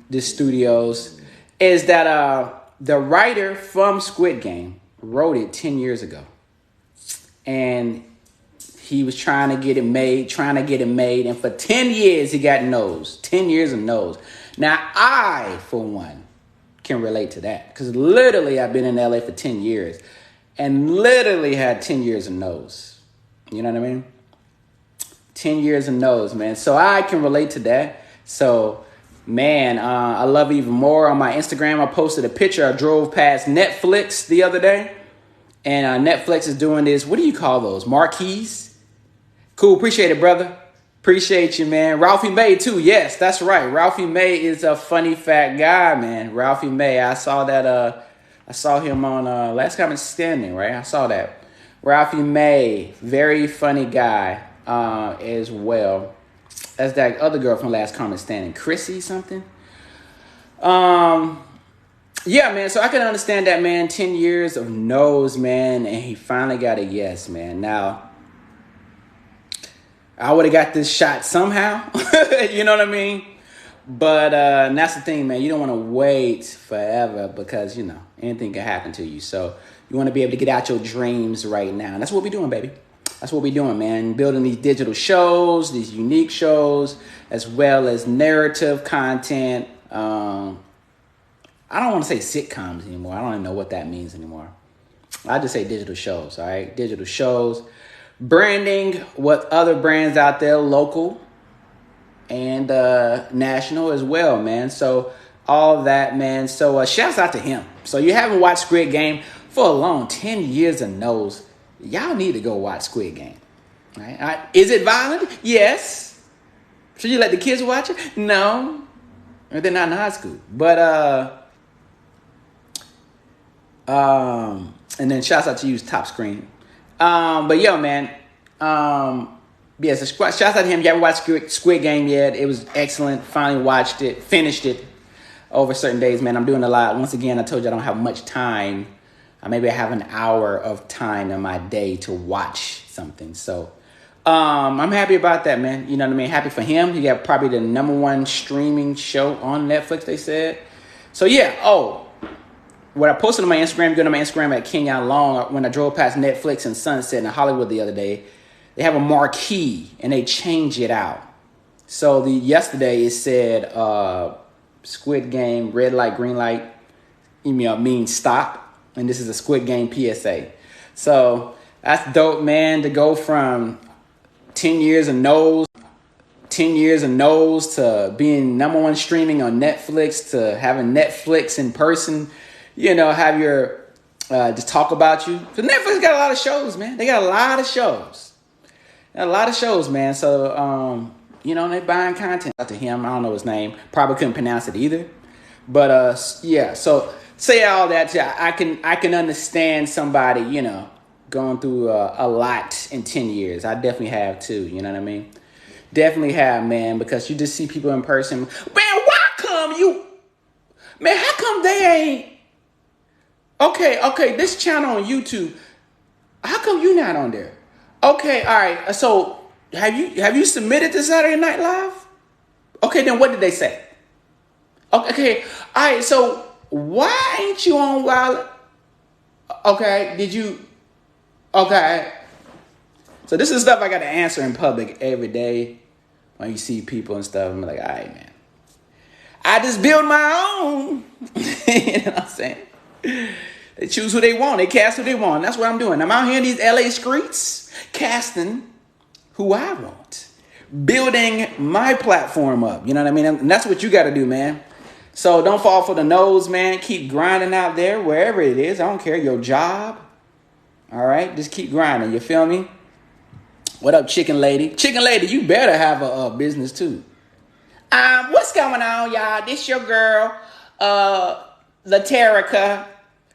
the studios. Is that the writer from Squid Game wrote it 10 years ago. And he was trying to get it made. And for 10 years, he got no's. 10 years of no's. Now, I, for one, can relate to that. Because literally, I've been in LA for 10 years. And literally had 10 years of no's. You know what I mean? 10 years of no's, man. So I can relate to that. So... man, I love it even more. On my Instagram, I posted a picture. I drove past Netflix the other day. And Netflix is doing this. What do you call those? Marquees? Cool. Appreciate it, brother. Appreciate you, man. Ralphie May, too. Yes, that's right. Ralphie May is a funny fat guy, man. Ralphie May. I saw that. I saw him on Last Comic Standing, right? I saw that. Ralphie May. Very funny guy as well. That's that other girl from Last Comic Standing, Chrissy something. Yeah, man. So I can understand that, man. 10 years of no's, man, and he finally got a yes, man. Now, I would have got this shot somehow. You know what I mean? But that's the thing, man. You don't want to wait forever because, anything can happen to you. So you want to be able to get out your dreams right now. And that's what we're doing, baby. That's what we're doing, man. Building these digital shows, these unique shows, as well as narrative content. I don't want to say sitcoms anymore. I don't even know what that means anymore. I just say digital shows, all right? Digital shows. Branding what other brands out there, local and national as well, man. So all that, man. So shouts out to him. So you haven't watched Squid Game for a long 10 years of no's. Y'all need to go watch Squid Game. Right? Is it violent? Yes. Should you let the kids watch it? No. They're not in high school. But, and then shouts out to you, Top Screen. But yo, man. Yeah, so shouts out to him. You haven't watched Squid Game yet. It was excellent. Finally watched it. Finished it over certain days, man. I'm doing a lot. Once again, I told you I don't have much time. Maybe I have an hour of time in my day to watch something. So I'm happy about that, man. You know what I mean? Happy for him. He got probably the #1 streaming show on Netflix, they said. So, yeah. Oh, what I posted on my Instagram, go to my Instagram at Kenyonlong. When I drove past Netflix and Sunset in Hollywood the other day, they have a marquee and they change it out. So yesterday it said Squid Game, red light, green light, means stop. And this is a Squid Game PSA. So that's dope, man, to go from 10 years of no's to being #1 streaming on Netflix to having Netflix in person, have your, just talk about you. So Netflix got a lot of shows, man. They got a lot of shows. Man. So, they buying content out to him. I don't know his name. Probably couldn't pronounce it either. But, yeah, so... say all that, I can understand somebody, going through a lot in 10 years. I definitely have too, you know what I mean? Definitely have, man, because you just see people in person. Man, how come they ain't... Okay, this channel on YouTube, how come you not on there? Okay, all right, so have you submitted to Saturday Night Live? Okay, then what did they say? Okay, all right. So why ain't you on Wild? Okay, did you? Okay. So this is stuff I got to answer in public every day when you see people and stuff. I'm like, all right, man. I just build my own. You know what I'm saying? They choose who they want. They cast who they want. That's what I'm doing. I'm out here in these LA streets casting who I want. Building my platform up. You know what I mean? And that's what you got to do, man. So don't fall for the nose, man. Keep grinding out there, wherever it is. I don't care. Your job. All right? Just keep grinding. You feel me? What up, Chicken Lady? Chicken Lady, you better have a business too. What's going on, y'all? This your girl, Laterica.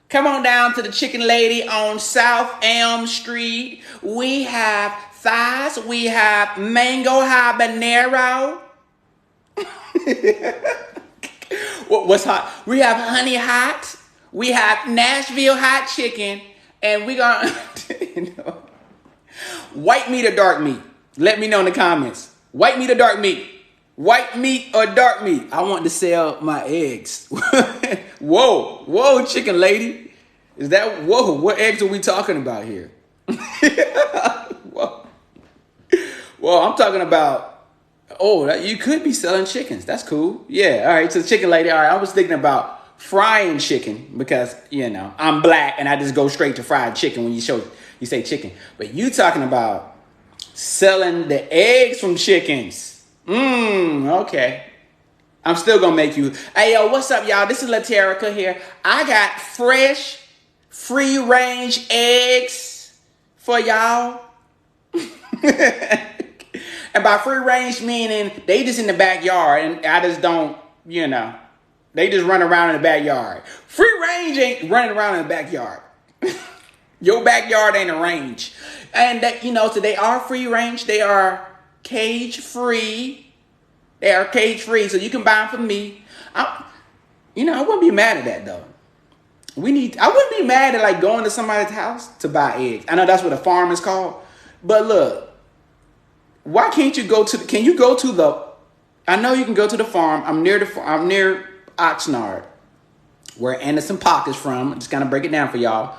Come on down to the Chicken Lady on South Elm Street. We have thighs. We have mango habanero. What's hot? We have honey hot. We have Nashville hot chicken. And we gonna, white meat or dark meat? Let me know in the comments. White meat or dark meat? White meat or dark meat? I want to sell my eggs. Whoa, Chicken Lady. Is that, whoa, what eggs are we talking about here? Whoa, I'm talking about, you could be selling chickens. That's cool. Yeah, all right, so Chicken Lady, all right, I was thinking about frying chicken because, I'm black and I just go straight to fried chicken when you say chicken. But you talking about selling the eggs from chickens. Okay. I'm still gonna make you. Hey, yo, what's up, y'all? This is Laterica here. I got fresh, free-range eggs for y'all. And by free-range, meaning they just in the backyard and I just don't, they just run around in the backyard. Free-range ain't running around in the backyard. Your backyard ain't a range. And, so they are free-range. They are cage-free. They are cage-free, so you can buy them from me. I wouldn't be mad at that, though. I wouldn't be mad at, going to somebody's house to buy eggs. I know that's what a farm is called. But, look, why can't you can you go to I know you can go to the farm. I'm near Oxnard, where Anderson .Paak is from. I'm just going to break it down for y'all.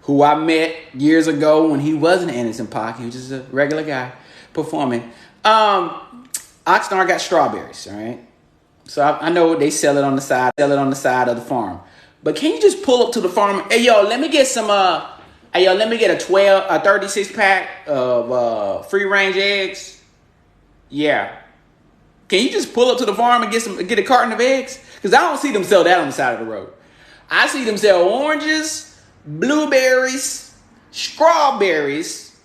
Who I met years ago when he wasn't Anderson .Paak. He was just a regular guy performing. Oxnard got strawberries, all right? So I know they sell it on the side of the farm. But can you just pull up to the farm? Hey, yo, let me get a 36 pack of free range eggs. Yeah. Can you just pull up to the farm and get a carton of eggs? Because I don't see them sell that on the side of the road. I see them sell oranges, blueberries, strawberries,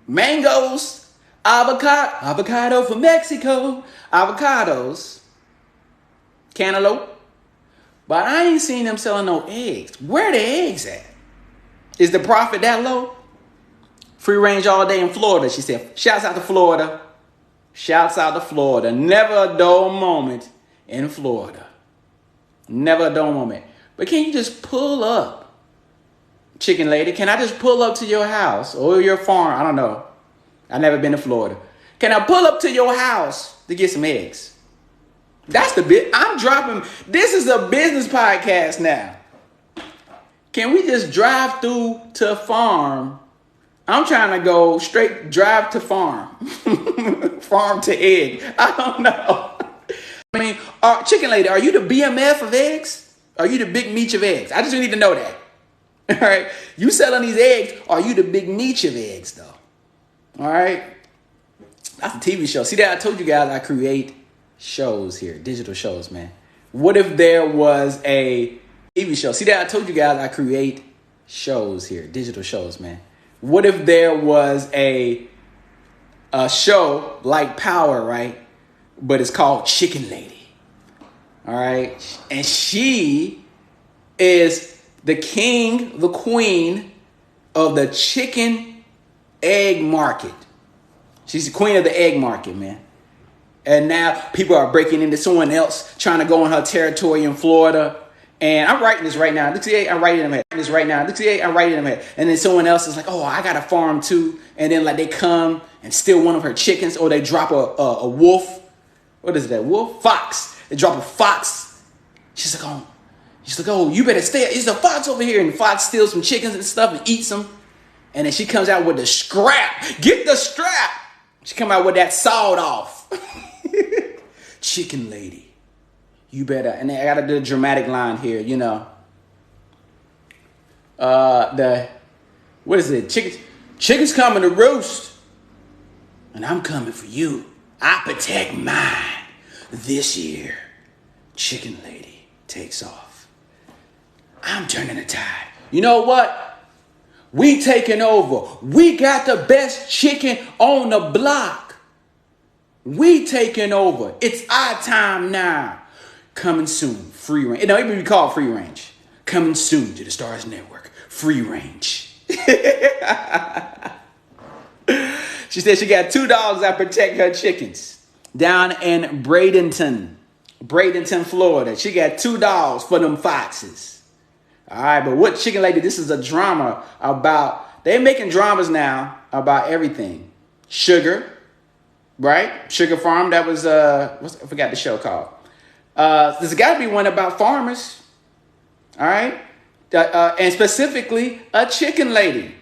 mangoes, avocado from Mexico, avocados, cantaloupe. But I ain't seen them selling no eggs. Where the eggs at? Is the profit that low? Free range all day in Florida, she said. Shouts out to Florida. Shouts out to Florida. Never a dull moment in Florida. Never a dull moment. But can you just pull up, Chicken Lady? Can I just pull up to your house or your farm? I don't know. I've never been to Florida. Can I pull up to your house to get some eggs? That's the bit. I'm dropping. This is a business podcast now. Can we just drive through to a farm? I'm trying to go straight drive to farm. Farm to egg. I don't know. I mean, Chicken Lady, are you the BMF of eggs? Are you the big meat of eggs? I just need to know that. All right. You selling these eggs, are you the big meat of eggs, though? All right. That's a TV show. See that? I told you guys I create shows here, digital shows, man. What if there was a TV show? See that? I told you guys I create shows here, digital shows, man. What if there was a show like Power, right? But it's called Chicken Lady. All right. And she is the king, the queen of the chicken egg market. She's the queen of the egg market, man. And now people are breaking into someone else, trying to go on her territory in Florida And I'm writing this right now. I'm writing in my head. And then someone else is like, oh, I got a farm too. And then like they come and steal one of her chickens, or they drop a wolf. What is that? Wolf? Fox. They drop a fox. She's like, oh, you better stay. There's a fox over here. And the fox steals some chickens and stuff and eats them. And then she comes out with the scrap. Get the strap. She come out with that sawed off. Chicken lady. You better, and I gotta do a dramatic line here, you know. What is it? Chicken's coming to roost. And I'm coming for you. I protect mine. This year, chicken lady takes off. I'm turning the tide. You know what? We taking over. We got the best chicken on the block. We taking over. It's our time now. Coming soon, free range. No, it would be called free range. Coming soon to the Stars Network, free range. She said she got 2 dogs that protect her chickens down in Bradenton, Florida. She got 2 dogs for them foxes. All right, but what chicken lady? This is a drama about. They're making dramas now about everything. Sugar, right? Sugar Farm. That was I forgot the show called. There's got to be one about farmers, all right? And specifically, a chicken lady.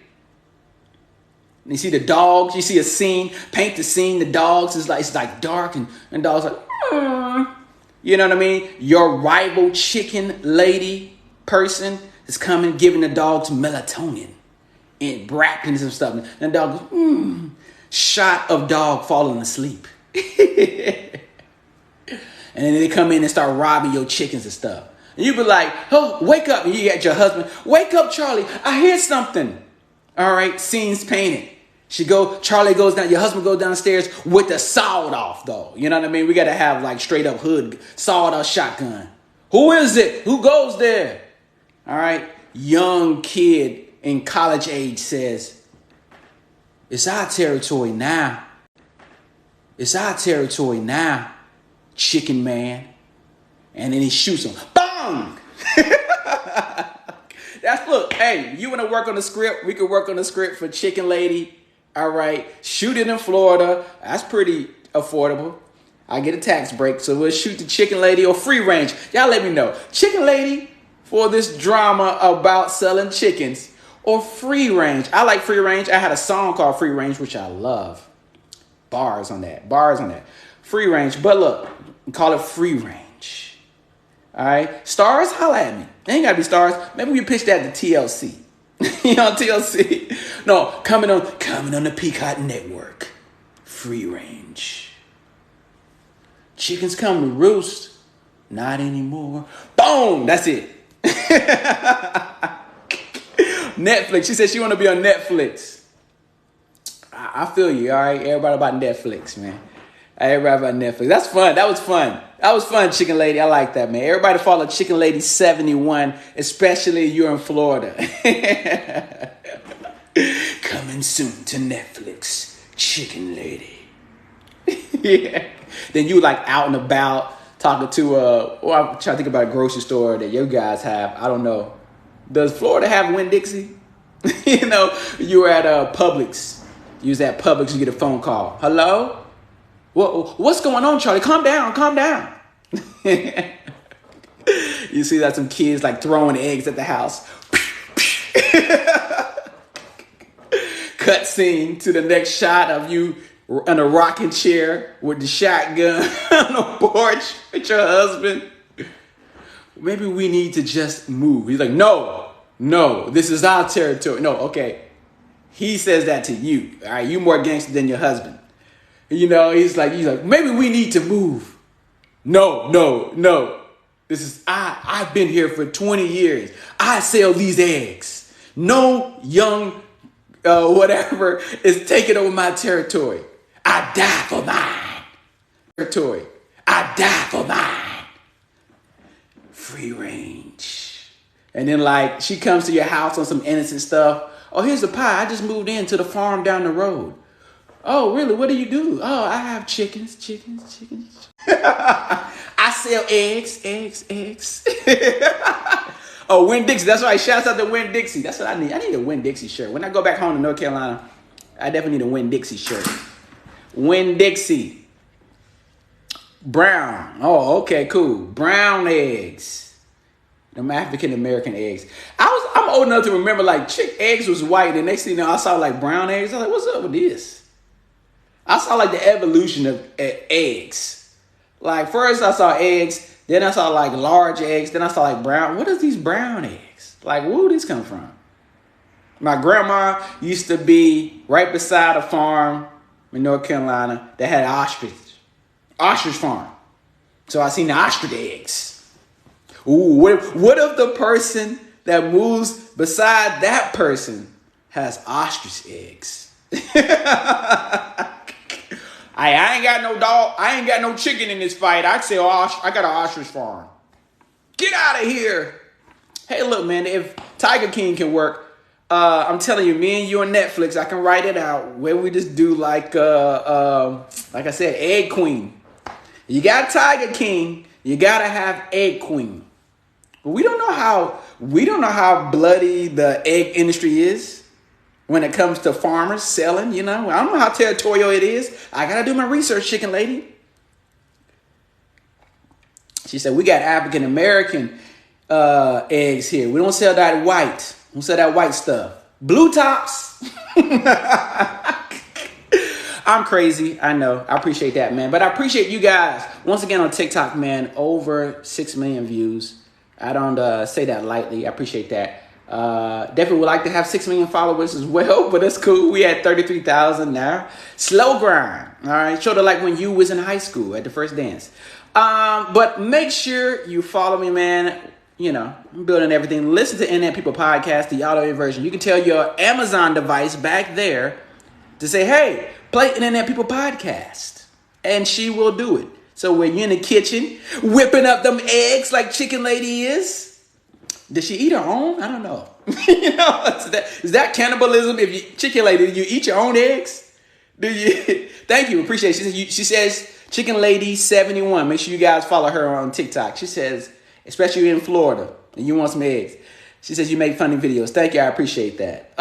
And you see the dogs, you see a scene, paint the scene, the dogs, it's like dark, and dogs like, you know what I mean? Your rival chicken lady person is coming, giving the dogs melatonin and brackets and stuff. And the dog goes, shot of dog falling asleep. And then they come in and start robbing your chickens and stuff. And you be like, oh, wake up. And you got your husband, wake up, Charlie. I hear something. All right, scene's painted. Charlie goes down, your husband goes downstairs with the sawed off, though. You know what I mean? We got to have like straight up hood, sawed off shotgun. Who is it? Who goes there? All right, young kid in college age says, it's our territory now. It's our territory now. Chicken man. And then he shoots him. Bang! Look, hey, you want to work on the script? We could work on the script for Chicken Lady. All right. Shoot it in Florida. That's pretty affordable. I get a tax break. So we'll shoot the Chicken Lady or free range. Y'all let me know. Chicken Lady for this drama about selling chickens, or free range. I like free range. I had a song called Free Range, which I love. Bars on that. Free range. But look, call it free range. All right. Stars, holla at me. They ain't got to be stars. Maybe we pitch that to TLC. You know, TLC. No, coming on the Peacock Network. Free range. Chickens come to roost. Not anymore. Boom. That's it. Netflix. She said she want to be on Netflix. I feel you. All right. Everybody about Netflix, man. Everybody about Netflix. That's fun. That was fun, Chicken Lady. I like that, man. Everybody follow Chicken Lady 71, especially you're in Florida. Coming soon to Netflix, Chicken Lady. Yeah. Then you like out and about talking to I'm trying to think about a grocery store that you guys have. I don't know. Does Florida have Winn-Dixie? You know, you were at Publix. You was at Publix, you get a phone call. Hello? What's going on, Charlie? Calm down. You see that some kids like throwing eggs at the house. Cut scene to the next shot of you in a rocking chair with the shotgun on the porch with your husband. Maybe we need to just move. He's like, no, this is our territory. No, okay. He says that to you. All right, you more gangster than your husband. You know, he's like, maybe we need to move. No. This is I've been here for 20 years. I sell these eggs. No young whatever is taking over my territory. I die for mine. Territory. I die for mine. Free range. And then like she comes to your house on some innocent stuff. Oh, here's the pie. I just moved into the farm down the road. Oh, really? What do you do? Oh, I have chickens. I sell eggs. Oh, Winn-Dixie. That's right. Shouts out to Winn-Dixie. That's what I need. I need a Winn-Dixie shirt. When I go back home to North Carolina, I definitely need a Winn-Dixie shirt. Winn-Dixie. Brown. Oh, okay, cool. Brown eggs. Them African American eggs. I'm old enough to remember like chick eggs was white, and next thing you know, I saw like brown eggs. I was like, what's up with this? I saw like the evolution of eggs. Like first I saw eggs, then I saw like large eggs, then I saw like brown. What is these brown eggs? Like where do these come from? My grandma used to be right beside a farm in North Carolina that had ostrich farm. So I seen the ostrich eggs. Ooh, what if the person that moves beside that person has ostrich eggs? I ain't got no dog. I ain't got no chicken in this fight. I say, I got an ostrich farm. Get out of here. Hey, look, man, if Tiger King can work, I'm telling you, me and you on Netflix, I can write it out where we just do like I said, Egg Queen. You got Tiger King, you gotta have Egg Queen. But we don't know how bloody the egg industry is when it comes to farmers selling, I don't know how territorial it is. I got to do my research, chicken lady. She said, we got African-American eggs here. We don't sell that white. We don't sell that white stuff. Blue tops. I'm crazy. I know. I appreciate that, man. But I appreciate you guys. Once again on TikTok, man, over 6 million views. I don't say that lightly. I appreciate that. Definitely would like to have 6 million followers as well, but that's cool. We had 33,000 now. Slow grind. All right. Sort of like when you was in high school at the first dance. But make sure you follow me, man. I'm building everything. Listen to Internet People Podcast, the audio version. You can tell your Amazon device back there to say, hey, play Internet People Podcast. And she will do it. So when you're in the kitchen, whipping up them eggs like Chicken Lady is, does she eat her own? I don't know. Is that cannibalism? If you Chicken Lady, do you eat your own eggs? Do you? Thank you, appreciate it. She says Chicken Lady 71. Make sure you guys follow her on TikTok. She says, especially in Florida, and you want some eggs. She says you make funny videos. Thank you, I appreciate that.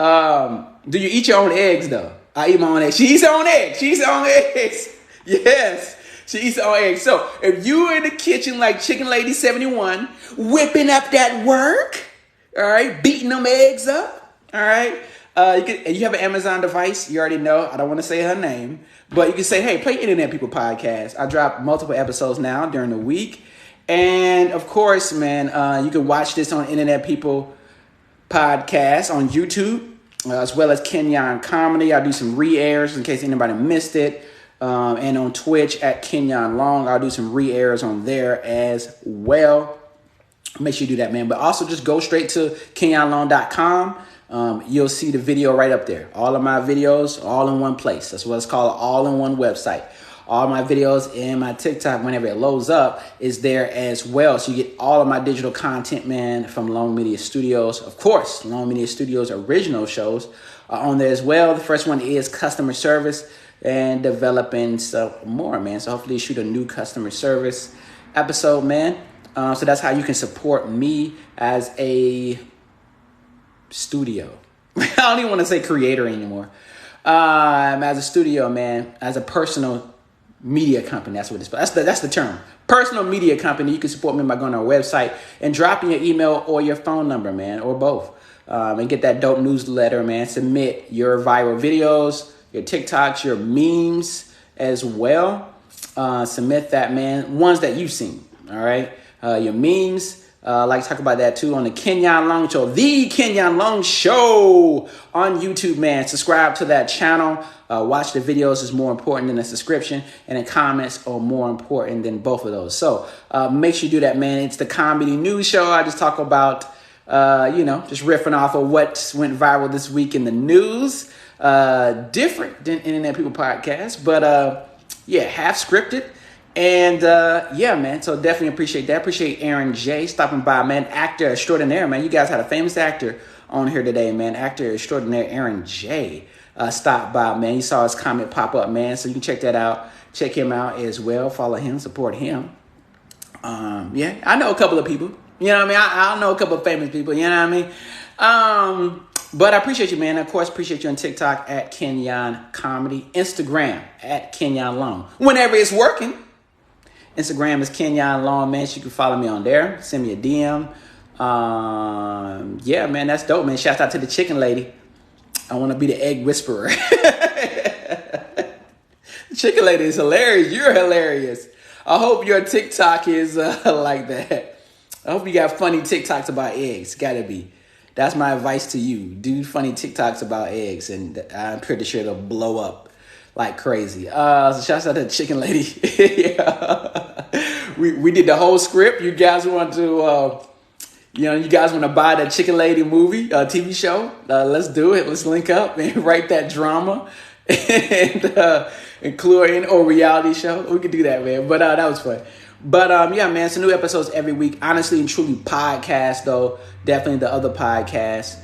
Do you eat your own eggs though? I eat my own eggs. She eats her own eggs. Yes. She eats her own eggs. So if you're in the kitchen like Chicken Lady 71, whipping up that work, all right, beating them eggs up, all right. You have an Amazon device. You already know. I don't want to say her name, but you can say, hey, play Internet People Podcast. I drop multiple episodes now during the week. And of course, man, you can watch this on Internet People Podcast on YouTube, as well as Kenyon Comedy. I do some re-airs in case anybody missed it. And on Twitch at Kenyonlong, I'll do some re-airs on there as well. Make sure you do that, man. But also just go straight to Kenyonlong.com. You'll see the video right up there. All of my videos, all in one place. That's what it's called, all-in-one website. All my videos and my TikTok, whenever it loads up, is there as well. So you get all of my digital content, man, from Long Media Studios. Of course, Long Media Studios original shows are on there as well. The first one is customer service and developing some more, man. So hopefully shoot a new customer service episode, man. So that's how you can support me as a studio. I don't even want to say creator anymore. As a studio, man, as a personal media company. That's what it's. That's the term. Personal media company. You can support me by going to our website and dropping your email or your phone number, man, or both. And get that dope newsletter, man. Submit your viral videos, your TikToks, your memes as well. Submit that, man. Ones that you've seen. All right. Your memes. I like to talk about that too on the Kenyonlong Show, the Kenyonlong Show on YouTube, man. Subscribe to that channel. Watch the videos is more important than the subscription, and the comments are more important than both of those. So make sure you do that, man. It's the comedy news show. I just talk about, just riffing off of what went viral this week in the news. Different than Internet People Podcast, but half scripted. And man, so definitely appreciate that. Appreciate Aaron J stopping by, man. Actor extraordinaire, man. You guys had a famous actor on here today, man. Actor extraordinaire Aaron J. stopped by, man. You saw his comment pop up, man. So you can check that out. Check him out as well. Follow him, support him. Yeah, I know a couple of people. You know what I mean? I know a couple of famous people. You know what I mean? But I appreciate you, man. Of course, appreciate you on TikTok at Kenyon Comedy. Instagram at Kenyonlong. Whenever it's working. Instagram is Kenyonlong, man. So you can follow me on there. Send me a DM. Yeah, man, that's dope, man. Shout out to the chicken lady. I want to be the egg whisperer. Chicken lady is hilarious. You're hilarious. I hope your TikTok is like that. I hope you got funny TikToks about eggs. Gotta be. That's my advice to you. Do funny TikToks about eggs, and I'm pretty sure it'll blow up like crazy. So shout out to the chicken lady. Yeah. We did the whole script. You guys want to, you guys want to buy the chicken lady movie, TV show? Let's do it. Let's link up and write that drama and include in or reality show. We could do that, man. But that was fun. But yeah, man, so new episodes every week. Honestly and truly podcast, though. Definitely the other podcasts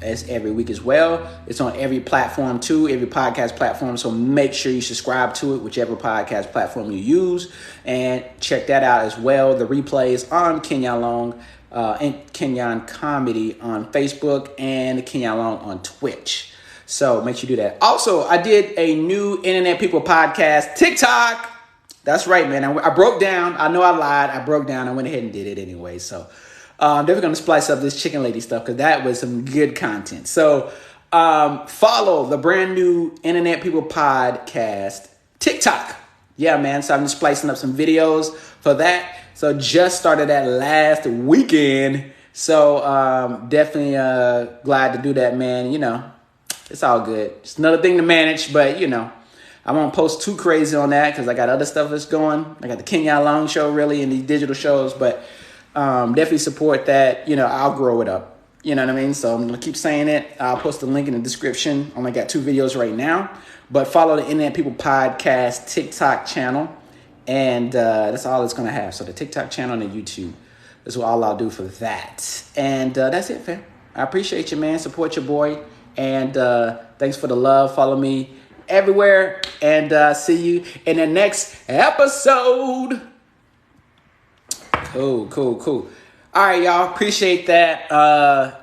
as every week as well. It's on every platform, too, every podcast platform. So make sure you subscribe to it, whichever podcast platform you use. And check that out as well. The replays on Kenyonlong and Kenyon Comedy on Facebook and Kenyonlong on Twitch. So make sure you do that. Also, I did a new Internet People podcast, TikTok. That's right, man. I broke down. I know I lied. I broke down. I went ahead and did it anyway. So I'm definitely going to splice up this chicken lady stuff because that was some good content. So follow the brand new Internet People podcast, TikTok. Yeah, man. So I'm just splicing up some videos for that. So just started that last weekend. So definitely glad to do that, man. It's all good. It's another thing to manage, but I won't post too crazy on that because I got other stuff that's going. I got the Kenyonlong show really and these digital shows, but definitely support that. I'll grow it up. You know what I mean? So I'm going to keep saying it. I'll post the link in the description. Only got 2 videos right now, but follow the Internet People Podcast TikTok channel, and that's all it's going to have. So the TikTok channel and the YouTube. That's all I'll do for that. And that's it, fam. I appreciate you, man. Support your boy. And thanks for the love. Follow me everywhere. And see you in the next episode. Cool. All right, y'all. Appreciate that.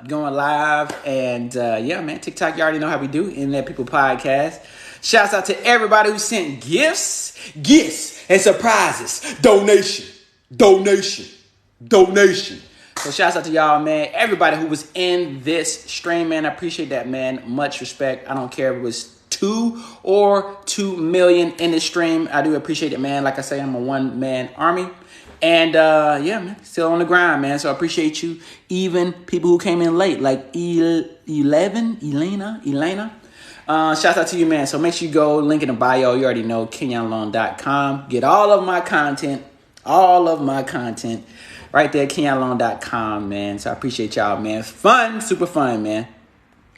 Going live. And yeah, man. TikTok, you already know how we do. Internet People Podcast. Shouts out to everybody who sent gifts and surprises. Donation. So shouts out to y'all, man. Everybody who was in this stream, man. I appreciate that, man. Much respect. I don't care if it was 2 or 2 million in the stream. I do appreciate it, man. Like I say, I'm a one-man army. And yeah, man, still on the grind, man. So I appreciate you. Even people who came in late, like Elena. Shouts out to you, man. So make sure you go, link in the bio. You already know, Kenyonlong.com. Get all of my content right there, Kenyonlong.com, man. So I appreciate y'all, man. Fun, super fun, man.